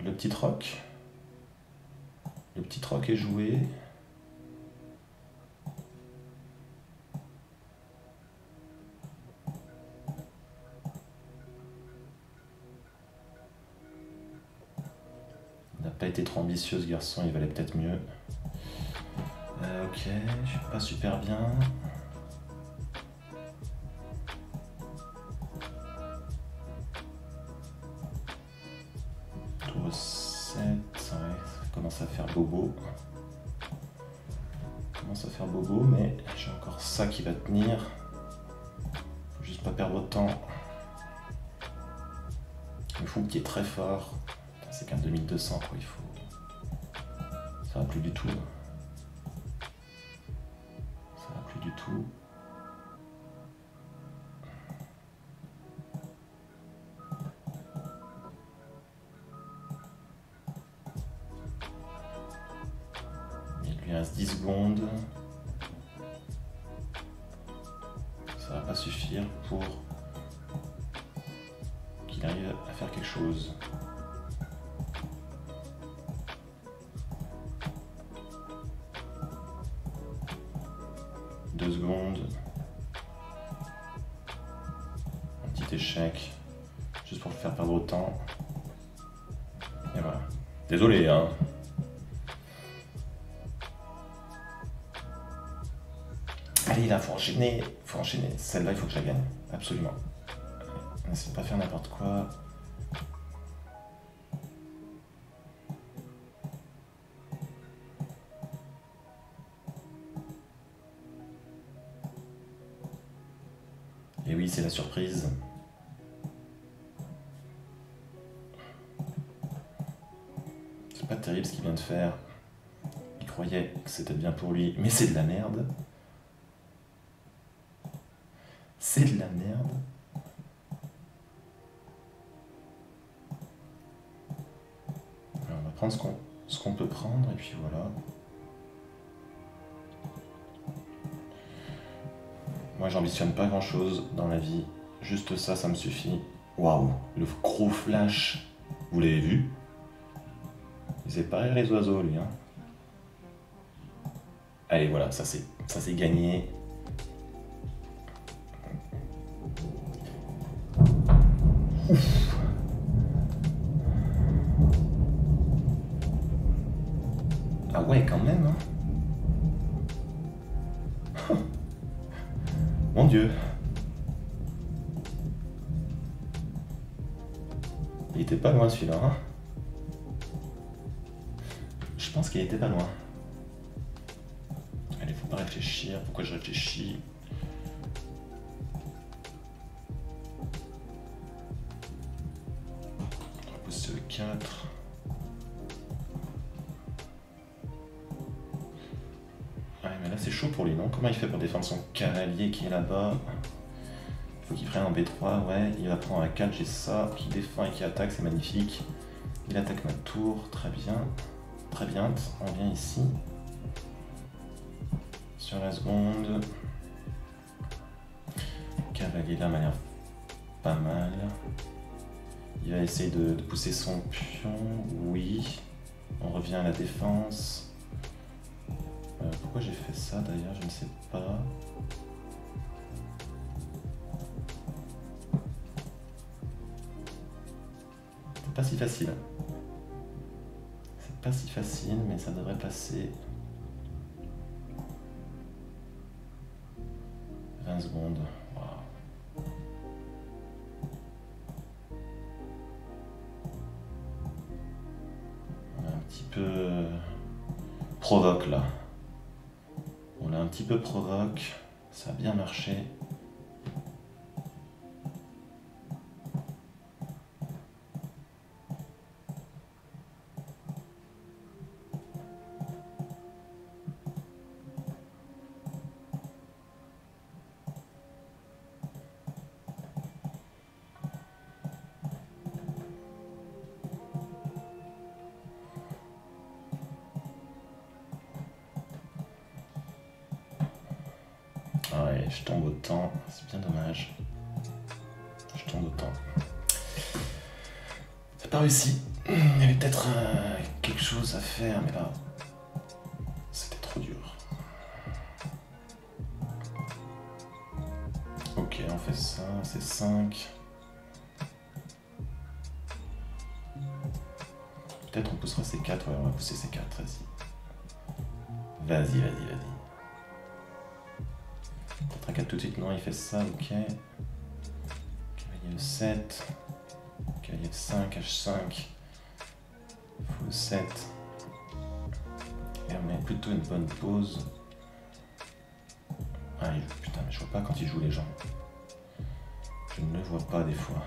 Le petit roc. Le petit roc est joué. Pas été trop ambitieux ce garçon, il valait peut-être mieux. Ok, je suis pas super bien. Tour 7, ouais, ça commence à faire bobo. Ça commence à faire bobo, mais j'ai encore ça qui va tenir. Faut juste pas perdre de temps. Le fou qui est très fort. C'est qu'un 2200 quoi, il faut... Ça va plus du tout. Ça va plus du tout. Il reste 10 secondes. Ça va pas suffire pour qu'il arrive à faire quelque chose. Deux secondes. Un petit échec. Juste pour le faire perdre autant. Et voilà. Désolé, hein. Allez là, faut enchaîner. Faut enchaîner. Celle-là, il faut que je la gagne. Absolument. N'essaie pas de faire n'importe quoi. Et oui, c'est la surprise. C'est pas terrible ce qu'il vient de faire. Il croyait que c'était bien pour lui, mais c'est de la merde. C'est de la merde. Alors, on va prendre ce qu'on peut prendre, et puis voilà. Moi, j'ambitionne pas grand-chose dans la vie. Juste ça, ça me suffit. Waouh, le gros flash. Vous l'avez vu? Il s'est pareil les oiseaux, lui. Hein. Allez, voilà, ça c'est gagné. Ouf. Ah ouais, quand même. Hein. Mon Dieu. Il était pas loin celui-là. Hein. Je pense qu'il était pas loin. Allez, faut pas réfléchir. Pourquoi je réfléchis? On va poser le 4. Ouais, mais là c'est chaud pour lui, non? Comment il fait pour défendre son cavalier qui est là-bas? Il faut qu'il prenne en B3, ouais. Il va prendre un 4, j'ai ça. Qui défend et qui attaque, c'est magnifique. Il attaque ma tour, très bien. Très bien, on vient ici. Sur la seconde. Cavalier là m'a l'air pas mal. Il va essayer de pousser son pion, oui. On revient à la défense. Pourquoi j'ai fait ça d'ailleurs, je ne sais pas. C'est pas si facile. C'est pas si facile, mais ça devrait passer. 20 secondes. Wow. On a un petit peu provoque là. On a un petit peu provoque. Ça a bien marché. Ouais, je tombe au temps, c'est bien dommage. Je tombe au temps. C'est pas réussi. Il y avait peut-être quelque chose à faire, mais là, c'était trop dur. Ok, on fait ça, c'est 5. Peut-être on poussera ces 4, ouais, on va pousser ces 4, vas-y. Vas-y, vas-y, vas-y. Peut-être un 4 tout de suite, non, il fait ça, ok. Cavalier le 7. Cavalier le 5, H5. Fou le 7. Et on met plutôt une bonne pause. Ah, putain, mais je vois pas quand il joue les gens. Je ne le vois pas des fois.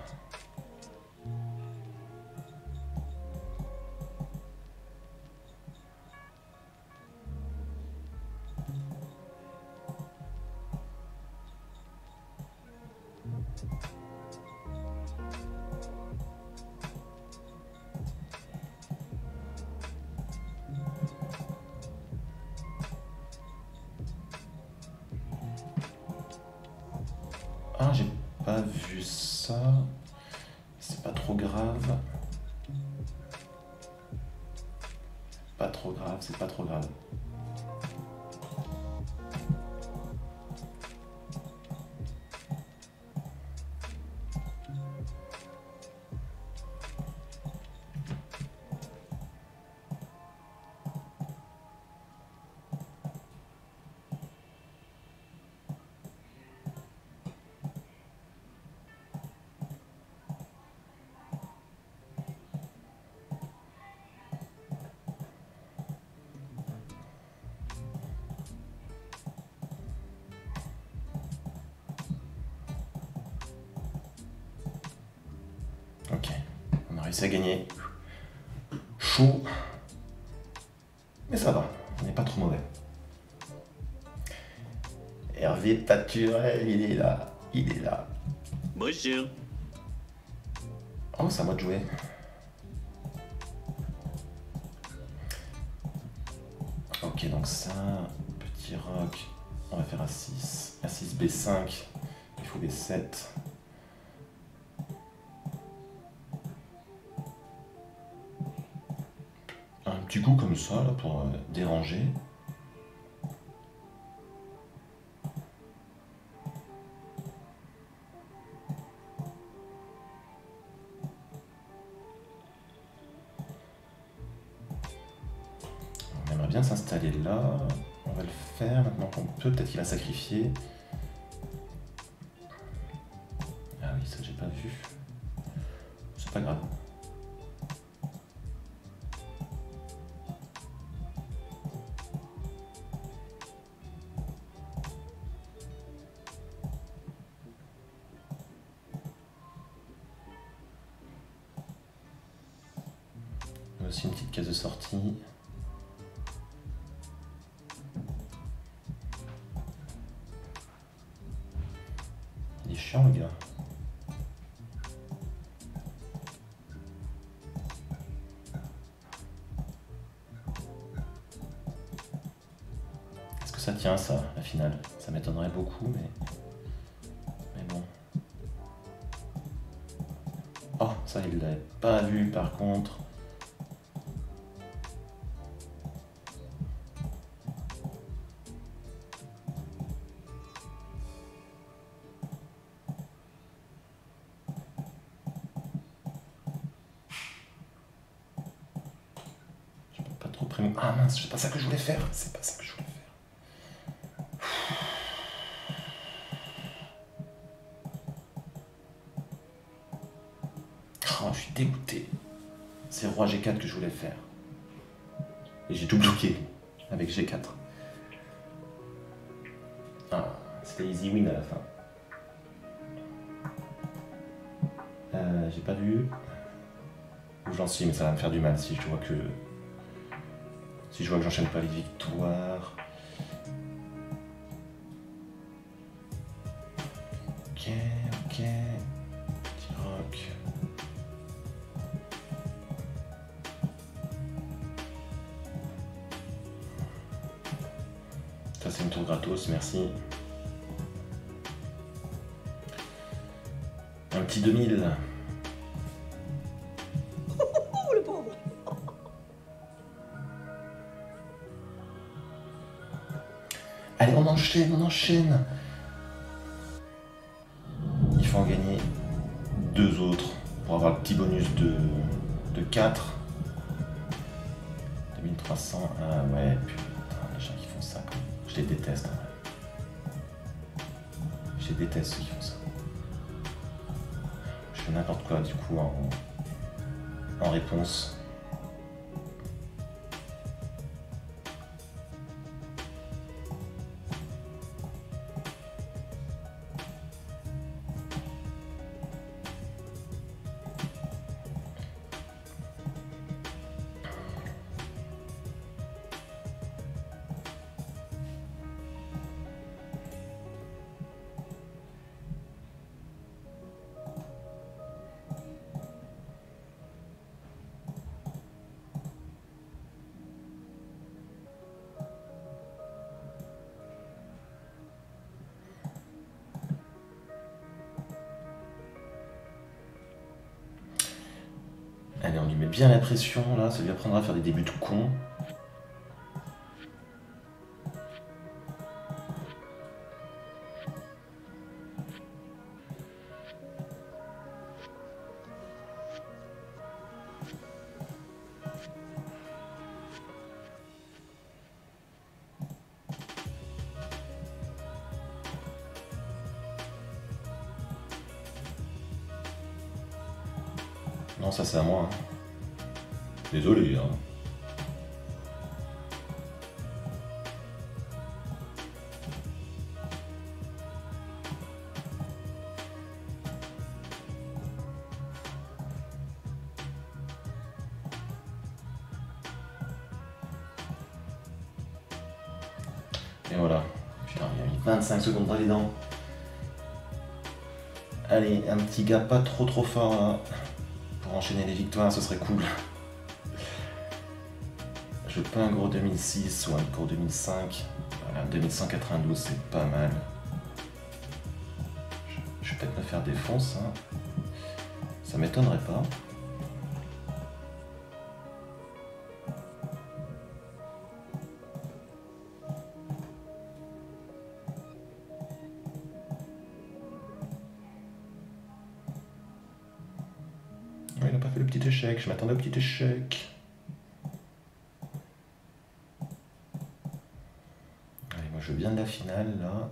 vu ça. C'est pas trop grave. Pas trop grave, c'est pas trop grave. Ok, on a réussi à gagner. Chaud. Mais ça va, on n'est pas trop mauvais. Hervé Paturel, il est là. Il est là. Bonjour. Oh, c'est à moi de jouer. Ok, donc ça, petit roc, on va faire A6. A6, B5, il faut B7. Un petit coup comme ça, là, pour déranger. On aimerait bien s'installer là. On va le faire maintenant qu'on peut. Peut-être qu'il va sacrifier. Ah oui, ça j'ai pas vu. C'est pas grave. On a aussi une petite case de sortie. Il est chiant le gars. Est-ce que ça tient ça, la finale? Ça m'étonnerait beaucoup, mais bon. Oh, ça il l'avait pas vu par contre. Pas trop près. Ah mince, c'est pas ça que je voulais faire. C'est pas ça que je voulais faire. Oh, je suis dégoûté. C'est roi G4 que je voulais faire. Et j'ai tout bloqué avec G4. Ah, c'était easy win à la fin. J'ai pas vu où j'en suis, mais ça va me faire du mal si je vois que j'enchaîne pas les victoires. Ok, ok. Petit rock. Ça c'est une tour gratos, merci. Un petit 2000. Oh, le pauvre. Allez, on enchaîne, on enchaîne. Il faut en gagner 2 autres pour avoir le petit bonus de 4. 2300. Ah ouais, putain, les gens qui font ça, quoi. Je les déteste. Hein. Je les déteste ceux qui font ça. Je fais n'importe quoi du coup en réponse. met bien la pression là, ça lui apprendra à faire des débuts de con. Non, ça c'est à moi. Hein. Désolé. Hein. Et voilà. Putain, il a mis 25 secondes dans les dents. Allez, un petit gars pas trop fort là. Pour enchaîner les victoires, ce serait cool. Je veux pas un gros 2006 ou un gros 2005. Voilà, 2192, c'est pas mal. Je vais peut-être me faire défoncer. Hein. Ça m'étonnerait pas. Il n'a pas fait le petit échec, je m'attendais au petit échec. Allez, moi je veux bien de la finale là.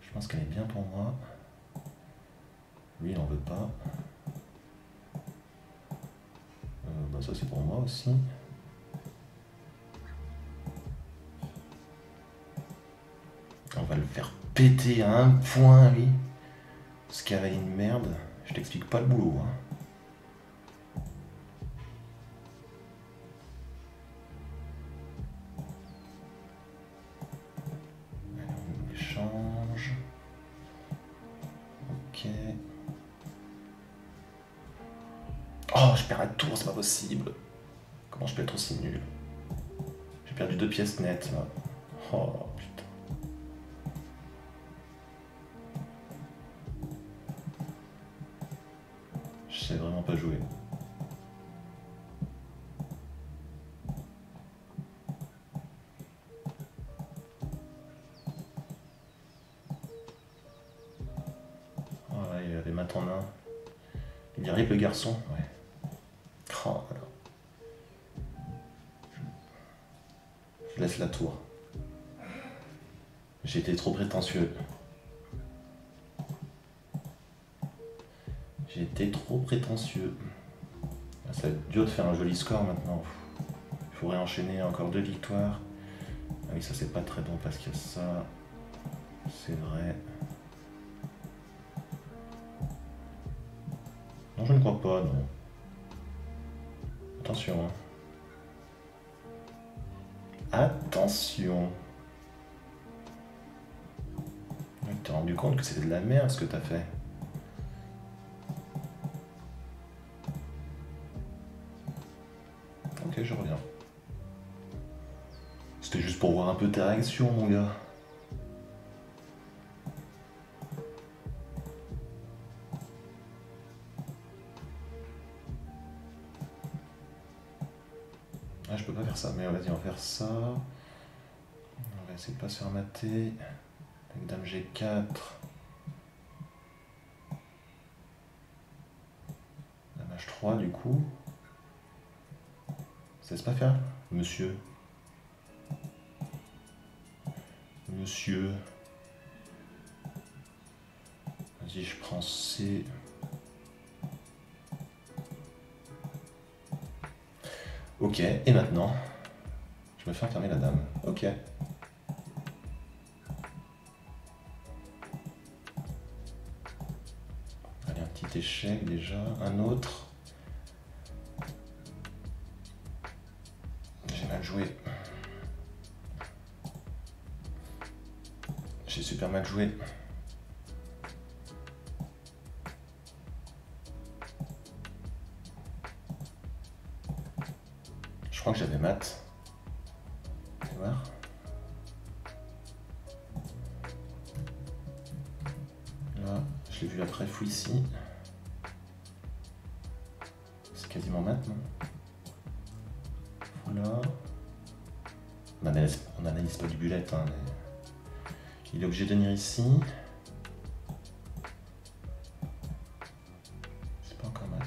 Je pense qu'elle est bien pour moi. Lui il en veut pas. Bah ça c'est pour moi aussi. On va le faire péter à un point lui. Ce cavalier de merde. Je t'explique pas le boulot. Hein. Oh, je perds un tour, c'est pas possible. Comment je peux être aussi nul? J'ai perdu 2 pièces nettes là. Oh putain. Je sais vraiment pas jouer. Oh là, il a les mains en main. Il arrive le garçon, ouais. Oh, voilà. Je laisse la tour. J'ai été trop prétentieux. J'ai été trop prétentieux. Ça va être dur de faire un joli score maintenant. Il faudrait enchaîner encore 2 victoires. Ah oui, ça c'est pas très bon parce qu'il y a ça. C'est vrai. Non, je ne crois pas, non. Attention. Hein. Attention. Tu t'es rendu compte que c'était de la merde ce que t'as fait. Ok, je reviens. C'était juste pour voir un peu ta réaction, mon gars. Ah, je peux pas faire ça, mais vas-y, on va faire ça. On va essayer de pas se faire mater. Avec dame G4. Dame H3, du coup. Ça laisse pas faire, monsieur. Monsieur. Vas-y, je prends C. Ok, et maintenant, je me fais enfermer la dame. Ok. Allez, un petit échec déjà. Un autre. J'ai mal joué. J'ai super mal joué. Je crois que j'avais mat. On va voir. Là, je l'ai vu après fou ici. C'est quasiment mat, non? On n'analyse pas du bullet, hein, mais... Il est obligé de venir ici. C'est pas encore mat.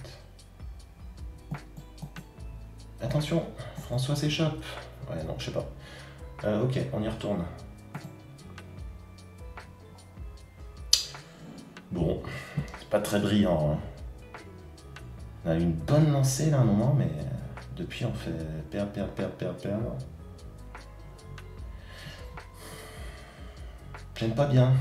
Attention, François s'échappe. Ouais, non, je sais pas. Ok, on y retourne. Bon, c'est pas très brillant. Hein. On a eu une bonne lancée là à un moment, mais depuis on fait perdre. J'aime pas bien.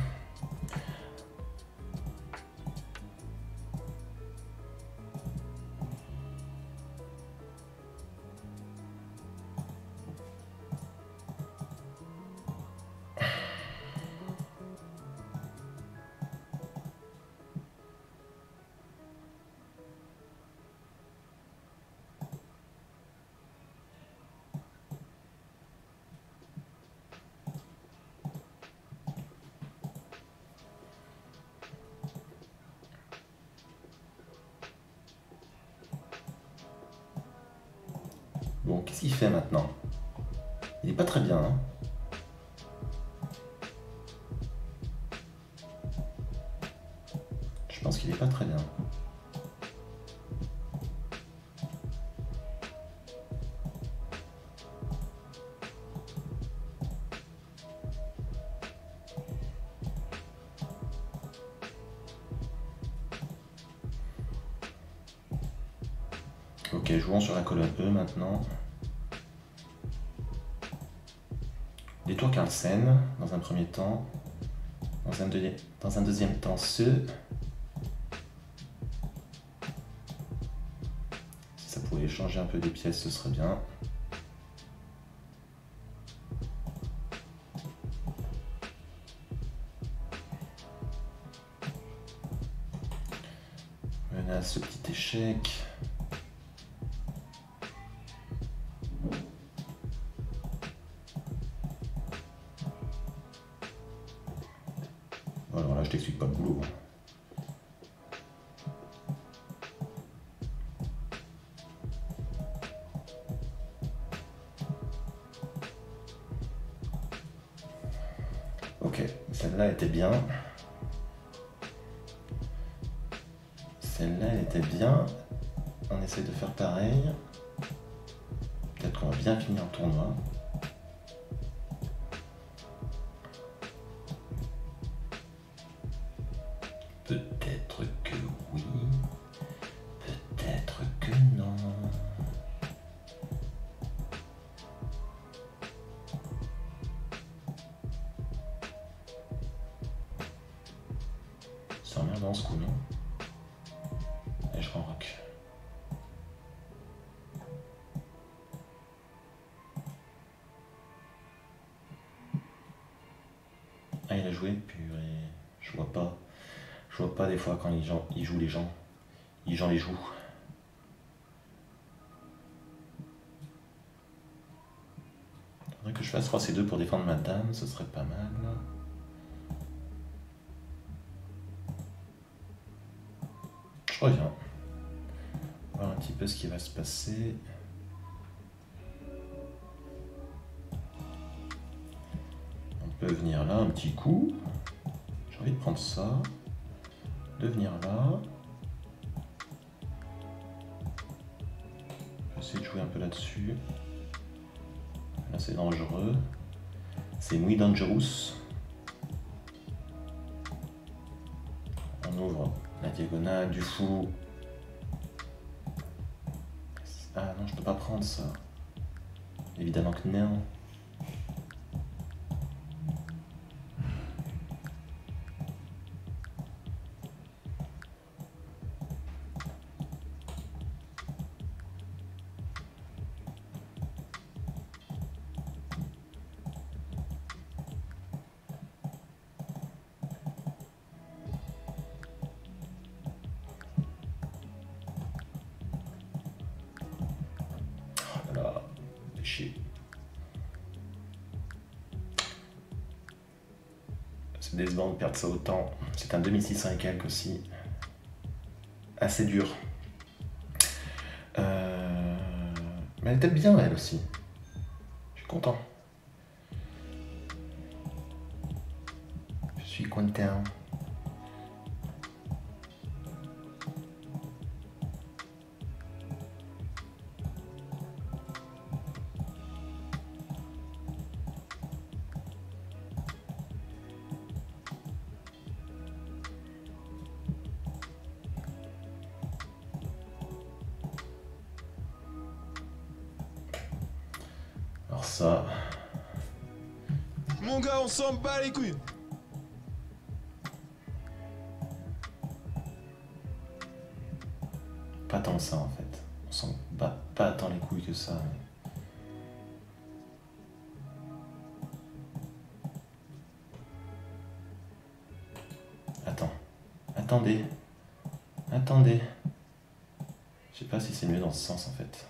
Bon, qu'est-ce qu'il fait maintenant? Il est pas très bien, hein? Je pense qu'il est pas très bien. Ok, jouons sur la colonne E maintenant. Détour Carlsen dans un premier temps. Dans un deuxième temps, ce. Si ça pouvait changer un peu des pièces, ce serait bien. Menace, ce petit échec. Alors là, je t'explique pas le boulot. Ok, celle-là était bien. Celle-là, elle était bien. On essaye de faire pareil. Peut-être qu'on va bien finir le tournoi. Peut-être que oui, peut-être que non. C'est emmerdant ce coup, non? Et je rock. Ah, il a joué, purée, je vois pas. Je vois pas des fois quand ils jouent les gens. Les gens les jouent. Faudrait que je fasse 3C2 pour défendre ma dame, ce serait pas mal. Je reviens. Voir un petit peu ce qui va se passer. On peut venir là un petit coup. J'ai envie de prendre ça. De venir là. J'essaie de jouer un peu là-dessus. Là c'est dangereux. C'est muy dangerous. On ouvre la diagonale du fou. Ah non, je peux pas prendre ça. Évidemment que non. Voilà, chier. C'est décevant de perdre ça autant. C'est un 2600 et quelques aussi. Assez dur. Mais elle était bien elle aussi. Je suis content. content. Alors ça... Mon gars, on s'en bat les couilles. Pas tant que ça en fait. On s'en bat pas tant les couilles que ça. Mais... Attends. Attendez. Attendez. Je sais pas si c'est mieux dans ce sens en fait.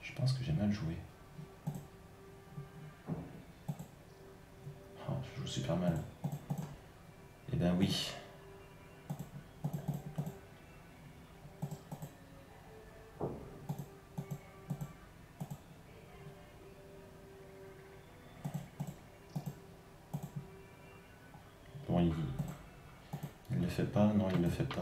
Je pense que j'ai mal joué. Oh, je joue super mal. Eh ben oui. Bon, il le fait pas, non, il le fait pas.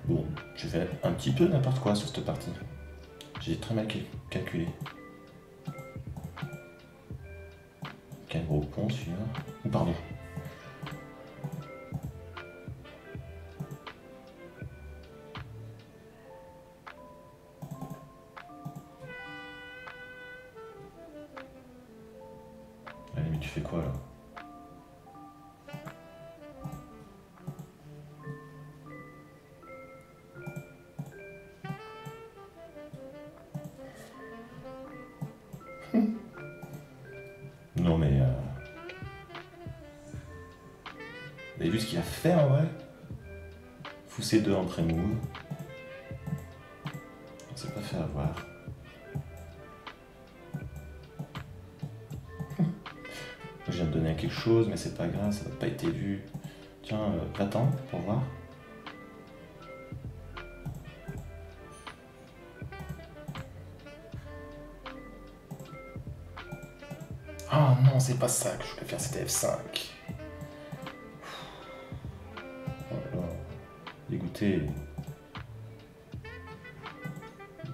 Bon, j'ai fait un petit peu n'importe quoi sur cette partie. J'ai très mal calculé. Quel gros con celui-là. Ou pardon. Allez, mais tu fais quoi là? Non mais... Vous avez vu ce qu'il a fait en vrai? Fou ces deux en pré-move. On s'est pas fait avoir. Je viens de donner quelque chose, mais c'est pas grave, ça n'a pas été vu. Tiens, va-t'en pour voir. Ah non, c'est pas ça que je voulais faire, c'était F5. Oh là là. Dégoûté.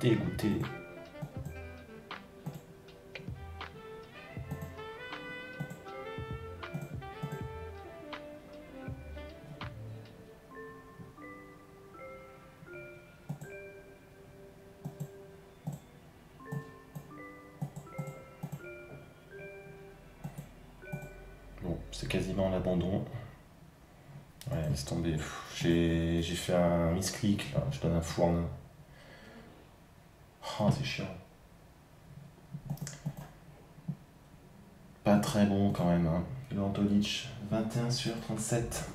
Dégoûté. Bon, c'est quasiment l'abandon. Ouais, laisse tomber. J'ai fait un misclick là, je donne un fourne. Oh, c'est chiant. Pas très bon quand même. Hein. Le Antolic, 21 sur 37.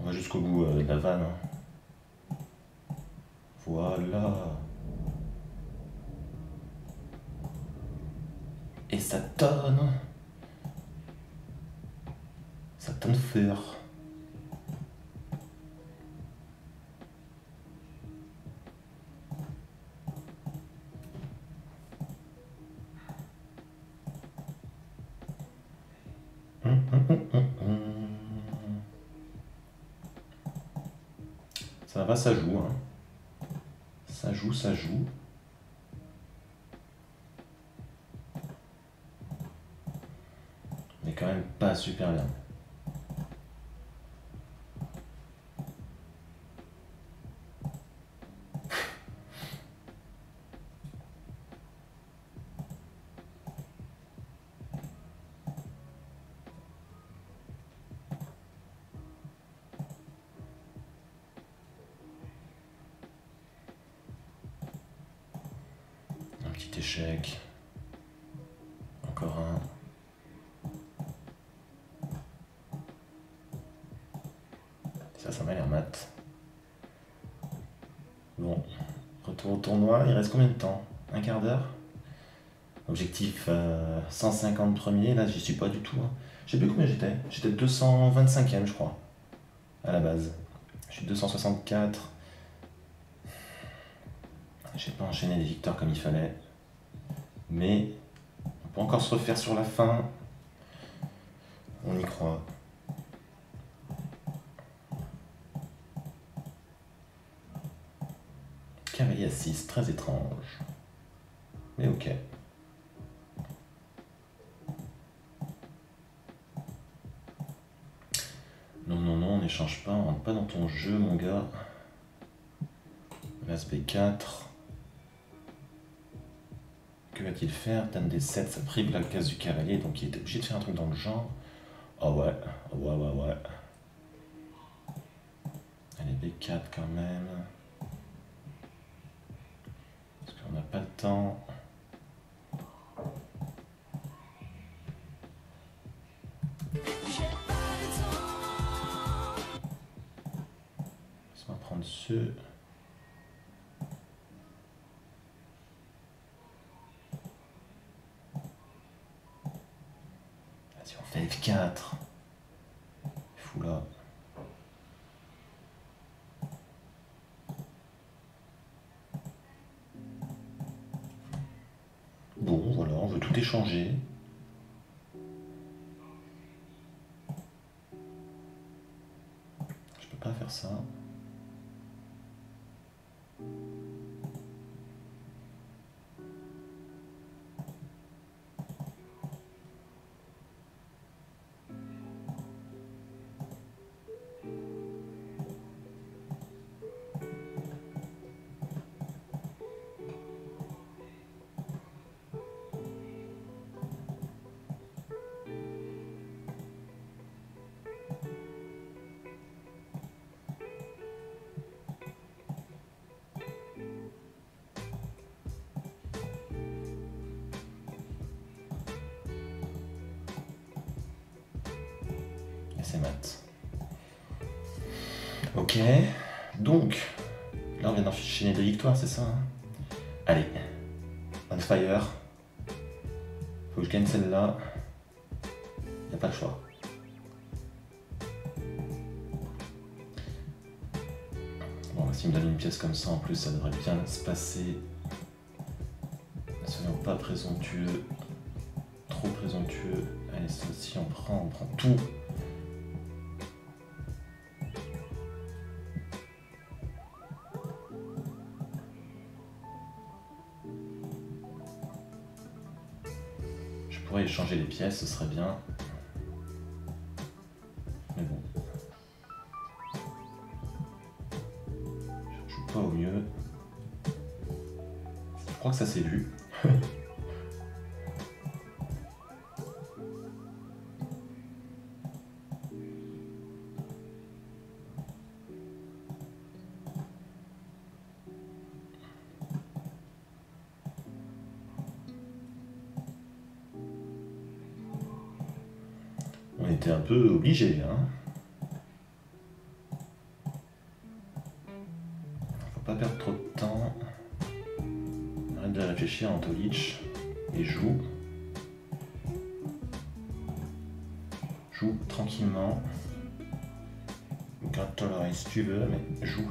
On va jusqu'au bout de la vanne. Hein. Voilà. Et ça tonne. Ça tonne fort. Ça va, ça joue. Hein. Ça joue, ça joue. Mais quand même pas super bien. petit échec. Encore un. Ça m'a l'air mat. Bon, retour au tournoi, il reste combien de temps? Un quart d'heure? Objectif 150 premiers, là j'y suis pas du tout. Hein. Je sais plus combien j'étais. J'étais 225e je crois, à la base. Je suis 264. J'ai pas enchaîné les victoires comme il fallait. Mais on peut encore se refaire sur la fin. On y croit. Cavalier à 6, très étrange. Mais ok. Non, non, non, on n'échange pas, on rentre pas dans ton jeu, mon gars. As B4. Que va-t-il faire? Dame D7, ça prive la case du cavalier, donc il est obligé de faire un truc dans le genre. Oh ouais, ouais. Allez, B4 quand même. Parce qu'on n'a pas le temps. Laisse-moi prendre ce. Vas-y, on fait F4. Fou là. Bon, voilà, on veut tout échanger. Je peux pas faire ça. Et c'est mat. Ok, donc, là on vient d'enchaîner des victoires, c'est ça hein. Allez, on fire. Faut que je gagne celle-là. Y a pas le choix. Bon, s'il me donne une pièce comme ça, en plus, ça devrait bien se passer. Ne soyons pas présomptueux. Trop présomptueux. Allez, ça aussi, on prend tout. Je pourrais échanger les pièces, ce serait bien. Mais bon. Je joue pas au mieux. Je crois que ça s'est vu. On était un peu obligé, hein. Faut pas perdre trop de temps. Arrête de réfléchir, Antolich, et joue. Joue tranquillement. Garde tolérer si tu veux, mais joue.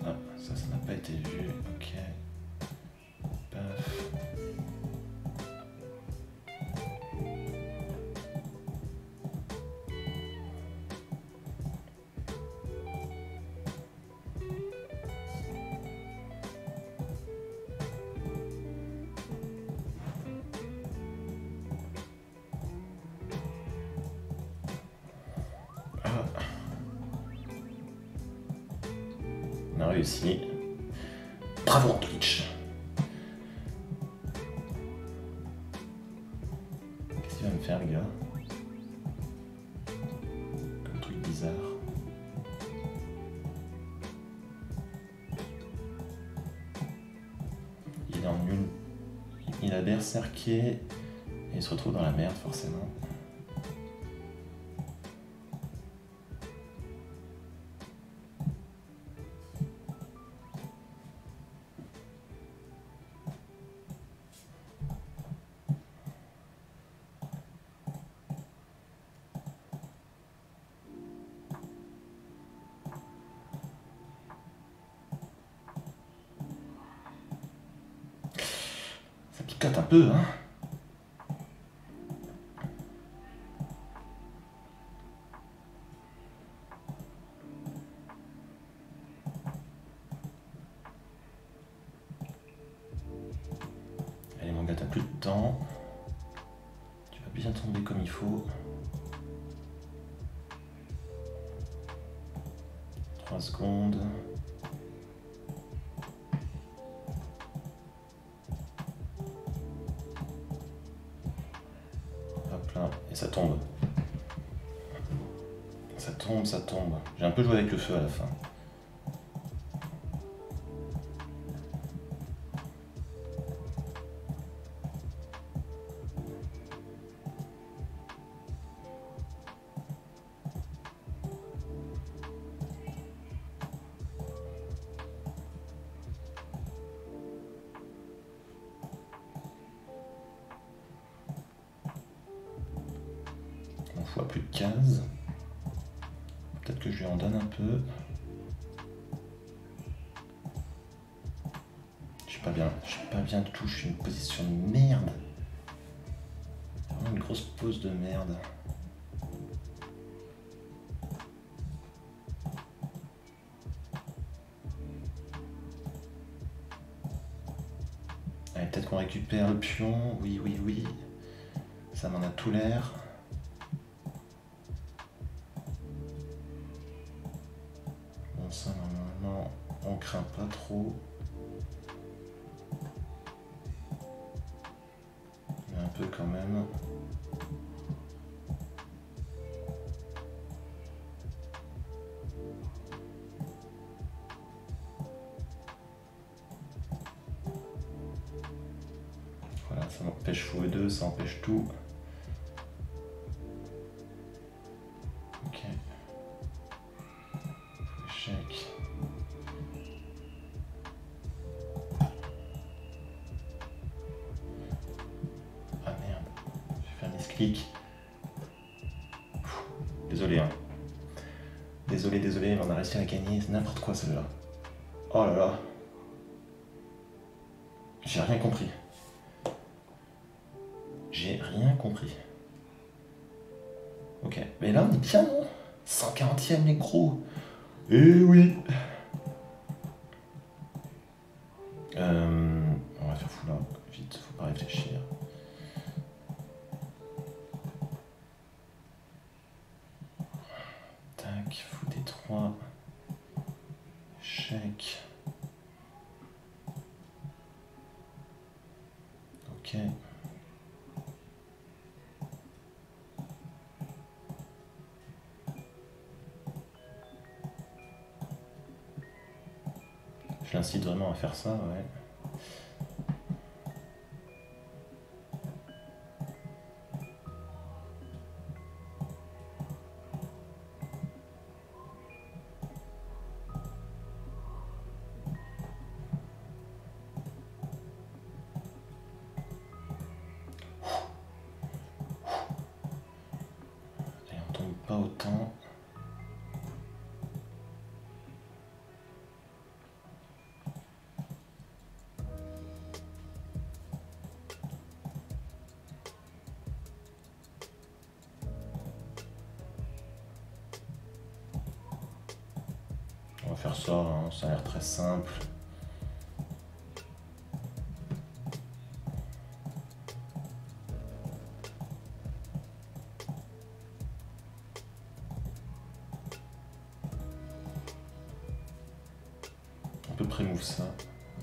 Ah, ça n'a pas été vu, ok. Paf. On a réussi. Bravo Antolich. Qu'est-ce qu'il va me faire, le gars? Comme truc bizarre. a berserké et il se retrouve dans la merde forcément. Ça picote un peu, hein. Allez mon gars, t'as plus de temps. Tu vas bien tomber comme il faut. 3 secondes. Hop là, et ça tombe. Ça tombe, ça tombe. J'ai un peu joué avec le feu à la fin. On voit plus de 15. Peut-être que je lui en donne un peu. Je suis pas bien du tout, je suis une position de merde. Vraiment une grosse pose de merde. Allez, peut-être qu'on récupère le pion. Oui, oui, oui. Ça m'en a tout l'air. Bon, ça, normalement, on craint pas trop. Mais un peu quand même. Voilà, ça m'empêche fou et 2, ça empêche tout. Ok. Échec. Ah merde, j'ai fait un misclick. Désolé, hein. Désolé, mais on a réussi à gagner, c'est n'importe quoi celle-là. Oh là là. J'ai rien compris. J'ai rien compris. Ok, mais là on est bien, non? 140e les gros. Eh oui. On va faire fou là, vite, faut pas réfléchir. Tac, fou des 3. Chèque. Ok. Je l'incite vraiment à faire ça, ouais. Et on tombe pas autant. On va faire ça, hein, ça a l'air très simple. On peut pré-move ça.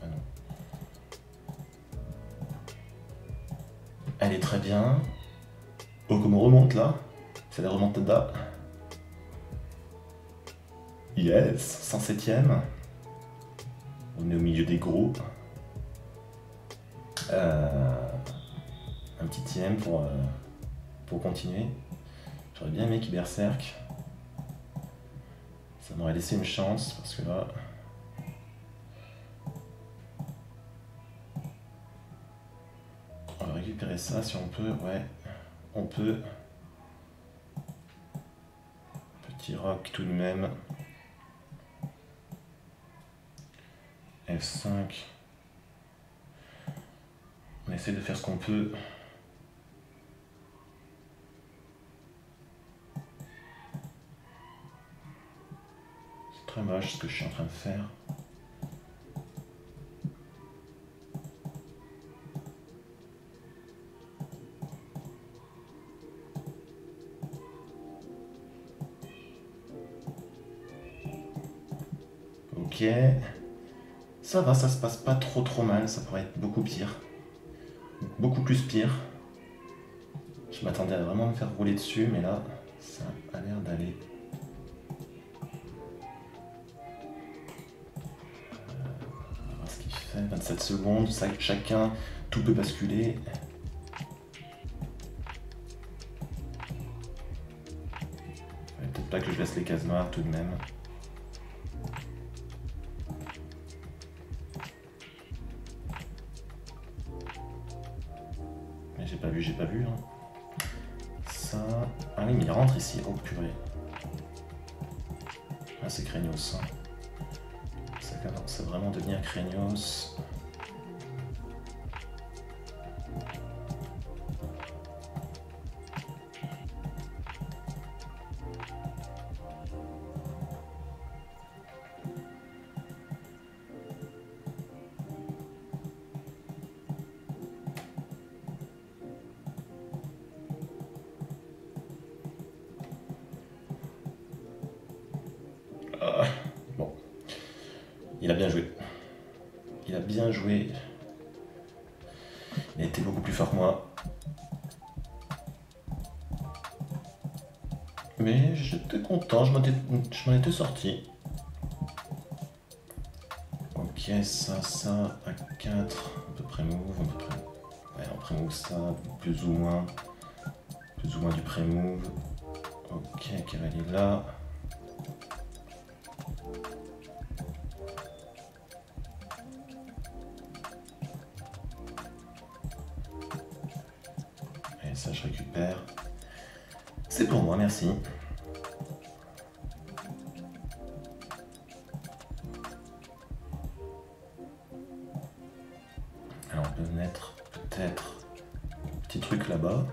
Ah non. Elle est très bien. Oh, comment on remonte là? C'est la remontada. Yes, 107e. On est au milieu des gros. petit TM pour continuer. J'aurais bien aimé qu'il berserk. Ça m'aurait laissé une chance parce que là... On va récupérer ça si on peut. Ouais, on peut. Petit rock tout de même. F5. On essaie de faire ce qu'on peut. C'est très moche ce que je suis en train de faire. Ok. Ça va, ça se passe pas trop mal, ça pourrait être beaucoup pire. Beaucoup plus pire. Je m'attendais à vraiment me faire rouler dessus, mais là, ça a l'air d'aller. On va voir ce qu'il fait. 27 secondes, ça, chacun, tout peut basculer. Peut-être pas que je laisse les cases noires tout de même. Mais j'ai pas vu. Hein. Ça... Ah oui, mais il rentre ici. Oh purée. Ah, c'est craignos. Hein. Ça commence à vraiment devenir craignos. Bon. Il a bien joué. Il a bien joué. Il a été beaucoup plus fort que moi. Mais j'étais content, je m'en étais sorti. Ok, ça, à 4. On peut pré-move, Ouais, on pré-move ça, plus ou moins du pré-move. Ok, cavalier là. Et ça, je récupère. C'est pour moi, merci. Alors, on peut mettre peut-être un petit truc là-bas.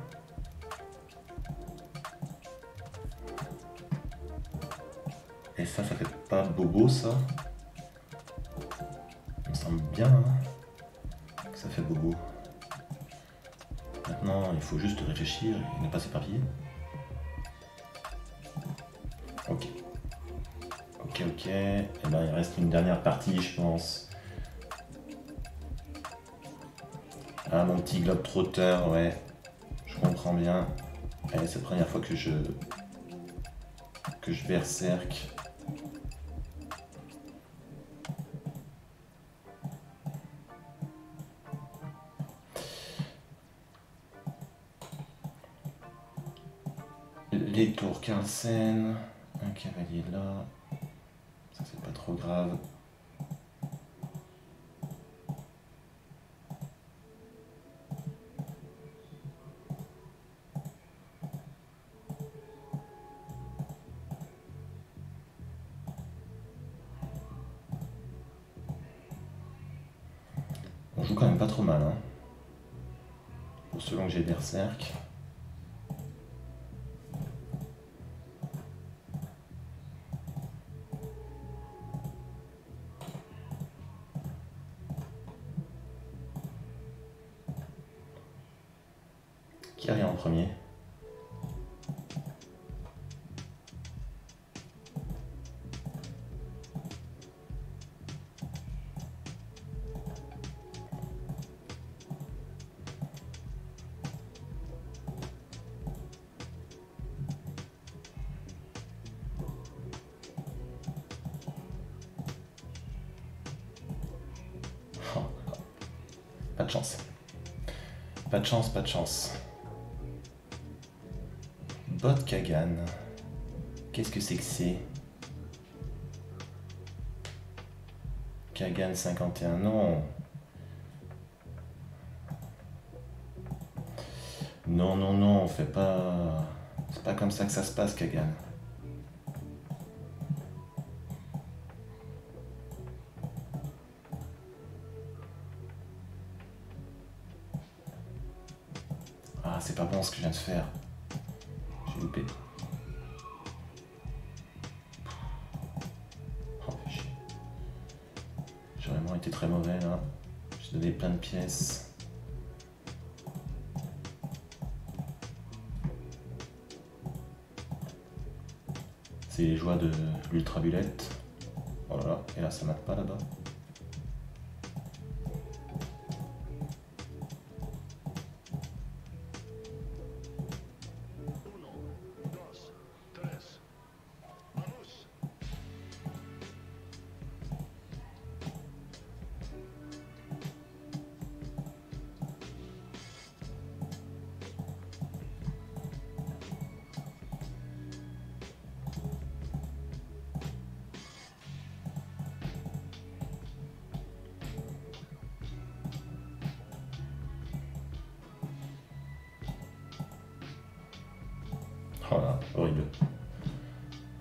Et ça fait pas bobo, ça. Il me semble bien hein, que ça fait bobo. Maintenant, il faut juste réfléchir et ne pas s'éparpiller. Ok. Et ben, il reste une dernière partie, je pense. Ah, mon petit globe trotteur, ouais. Je comprends bien. Allez, c'est la première fois que je berserk. Les tours Carlsen, un cavalier là, ça c'est pas trop grave. On joue quand même pas trop mal, hein, pour selon que j'ai berserk. Qui arrive en premier? Oh, pas de chance. Pas de chance, pas de chance. Bot Kagan. Qu'est-ce que c'est? Kagan 51, non. Non, non, non, fais pas... C'est pas comme ça que ça se passe, Kagan. Ah, c'est pas bon ce que je viens de faire. J'ai loupé. Oh, fais chier. J'ai vraiment été très mauvais là. J'ai donné plein de pièces. C'est les joies de l'ultravulette. Oh là là, et là ça mate pas là-bas. Voilà, horrible.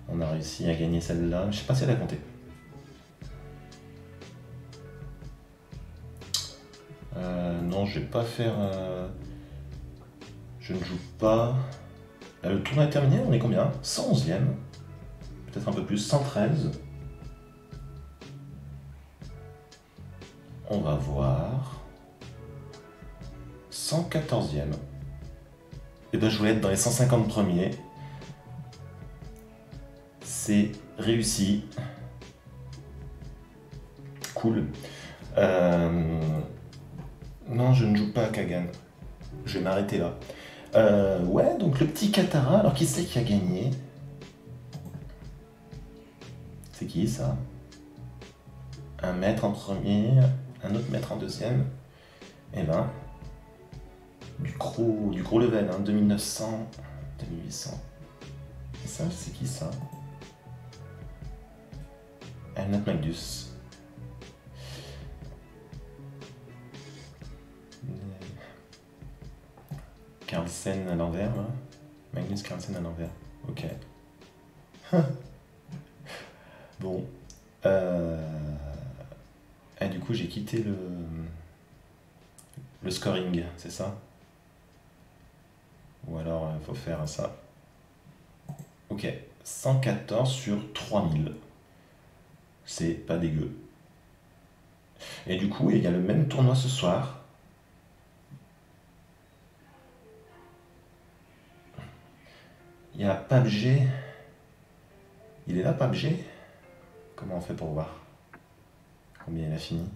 On a réussi à gagner celle-là. Je sais pas si elle a compté. Non, je vais pas faire... Je ne joue pas... le tournoi est terminé, on est combien? 111e. Peut-être un peu plus, 113. On va voir... 114e. Et ben je voulais être dans les 150 premiers. C'est réussi. Cool. Non, je ne joue pas à Kagan. Je vais m'arrêter là. Ouais, donc le petit Katara. Alors qui c'est qui a gagné? C'est qui ça? Un maître en premier, un autre maître en deuxième. Et ben... Du gros level, hein, 2900, 2800. Et ça, c'est qui ça? Elnat Magnus. Carlsen à l'envers, hein. Magnus Carlsen à l'envers. Ok. Bon. Et du coup, j'ai quitté le scoring, c'est ça? Ou alors, il faut faire ça. Ok, 114 sur 3000. C'est pas dégueu. Et du coup, il y a le même tournoi ce soir. Il y a PUBG. Il est là, PUBG? Comment on fait pour voir combien il a fini?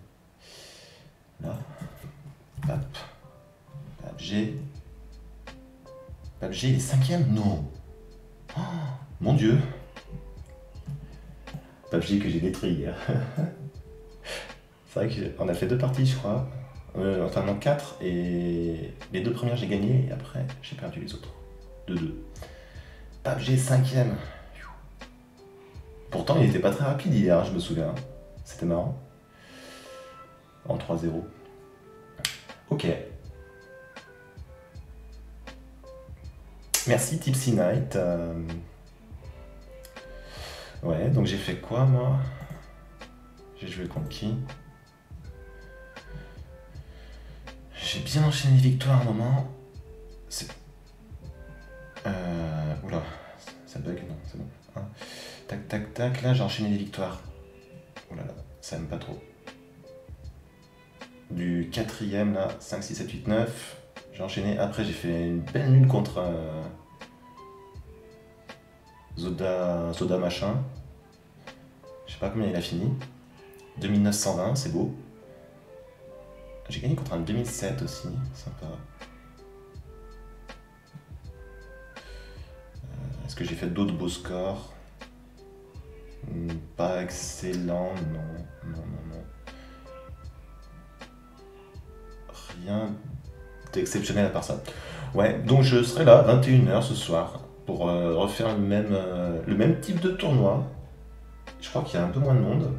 Là. Hop. PUBG. PUBG, il est 5ème? Non. Oh, mon Dieu. PUBG que j'ai détruit hier. C'est vrai qu'on a fait 2 parties, je crois. Enfin, non, 4. Et les 2 premières, j'ai gagné. Et après, j'ai perdu les autres. 2-2. PUBG 5ème. Pourtant, il était pas très rapide hier, je me souviens. C'était marrant. En 3-0. Ok. Merci Tipsy Night. Ouais, donc j'ai fait quoi moi? J'ai joué contre qui? J'ai bien enchaîné les victoires à un moment. C'est... Oula, ça bug, non, c'est bon. Hein. Tac, tac, tac, là j'ai enchaîné les victoires. Oulala, ça aime pas trop. Du 4ème là, 5, 6, 7, 8, 9. J'ai enchaîné, après j'ai fait une belle nulle contre Zoda machin. Je sais pas combien il a fini. 2920, c'est beau. J'ai gagné contre un 2007 aussi, sympa. Est-ce que j'ai fait d'autres beaux scores? Pas excellent, non. Rien exceptionnel à part ça. Ouais, donc je serai là, 21h ce soir, pour refaire le même type de tournoi. Je crois qu'il y a un peu moins de monde.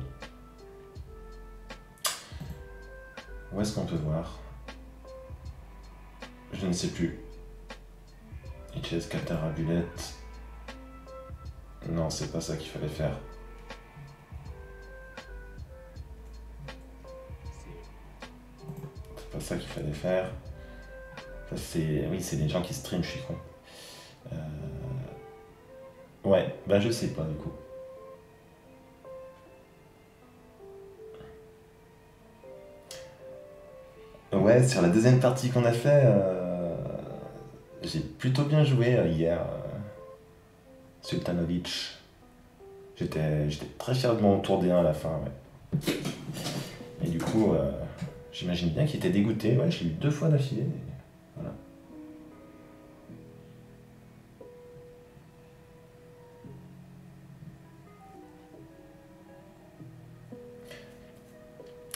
Où est-ce qu'on peut voir? Je ne sais plus. HS Katara Bulette. Non, c'est pas ça qu'il fallait faire. C'est pas ça qu'il fallait faire. Ça, c'est... Oui, c'est les gens qui streament, je suis con. Ouais, bah je sais pas du coup. Ouais, sur la deuxième partie qu'on a fait, j'ai plutôt bien joué hier, Sultanovic. J'étais très fier de mon tour D1 à la fin, ouais. Et du coup, j'imagine bien qu'il était dégoûté. Ouais, j'ai eu 2 fois d'affilée. Voilà.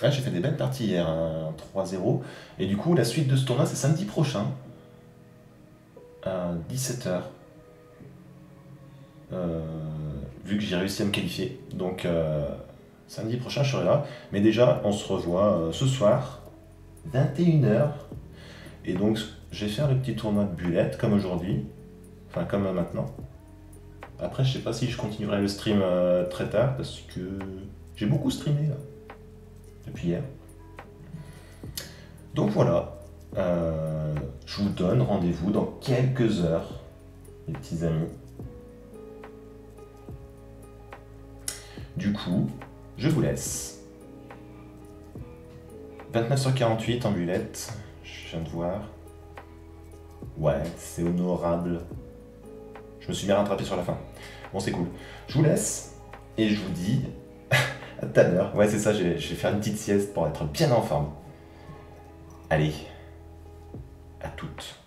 Ah, j'ai fait des belles parties hier, un 3-0. Et du coup, la suite de ce tournoi, c'est samedi prochain, à 17h. Vu que j'ai réussi à me qualifier. Donc, samedi prochain, je serai là. Mais déjà, on se revoit ce soir, 21h. Et donc, je vais faire le petit tournoi de bullettes, comme aujourd'hui. Enfin, comme maintenant. Après, je sais pas si je continuerai le stream très tard, parce que j'ai beaucoup streamé, là. Depuis hier. Donc voilà, je vous donne rendez-vous dans quelques heures, les petits amis. Du coup, je vous laisse. 29h48 en bulette, je viens de voir. Ouais, c'est honorable. Je me suis bien rattrapé sur la fin. Bon, c'est cool. Je vous laisse et je vous dis... à tout à l'heure. Ouais, c'est ça, je vais faire une petite sieste pour être bien en forme. Allez, à toutes.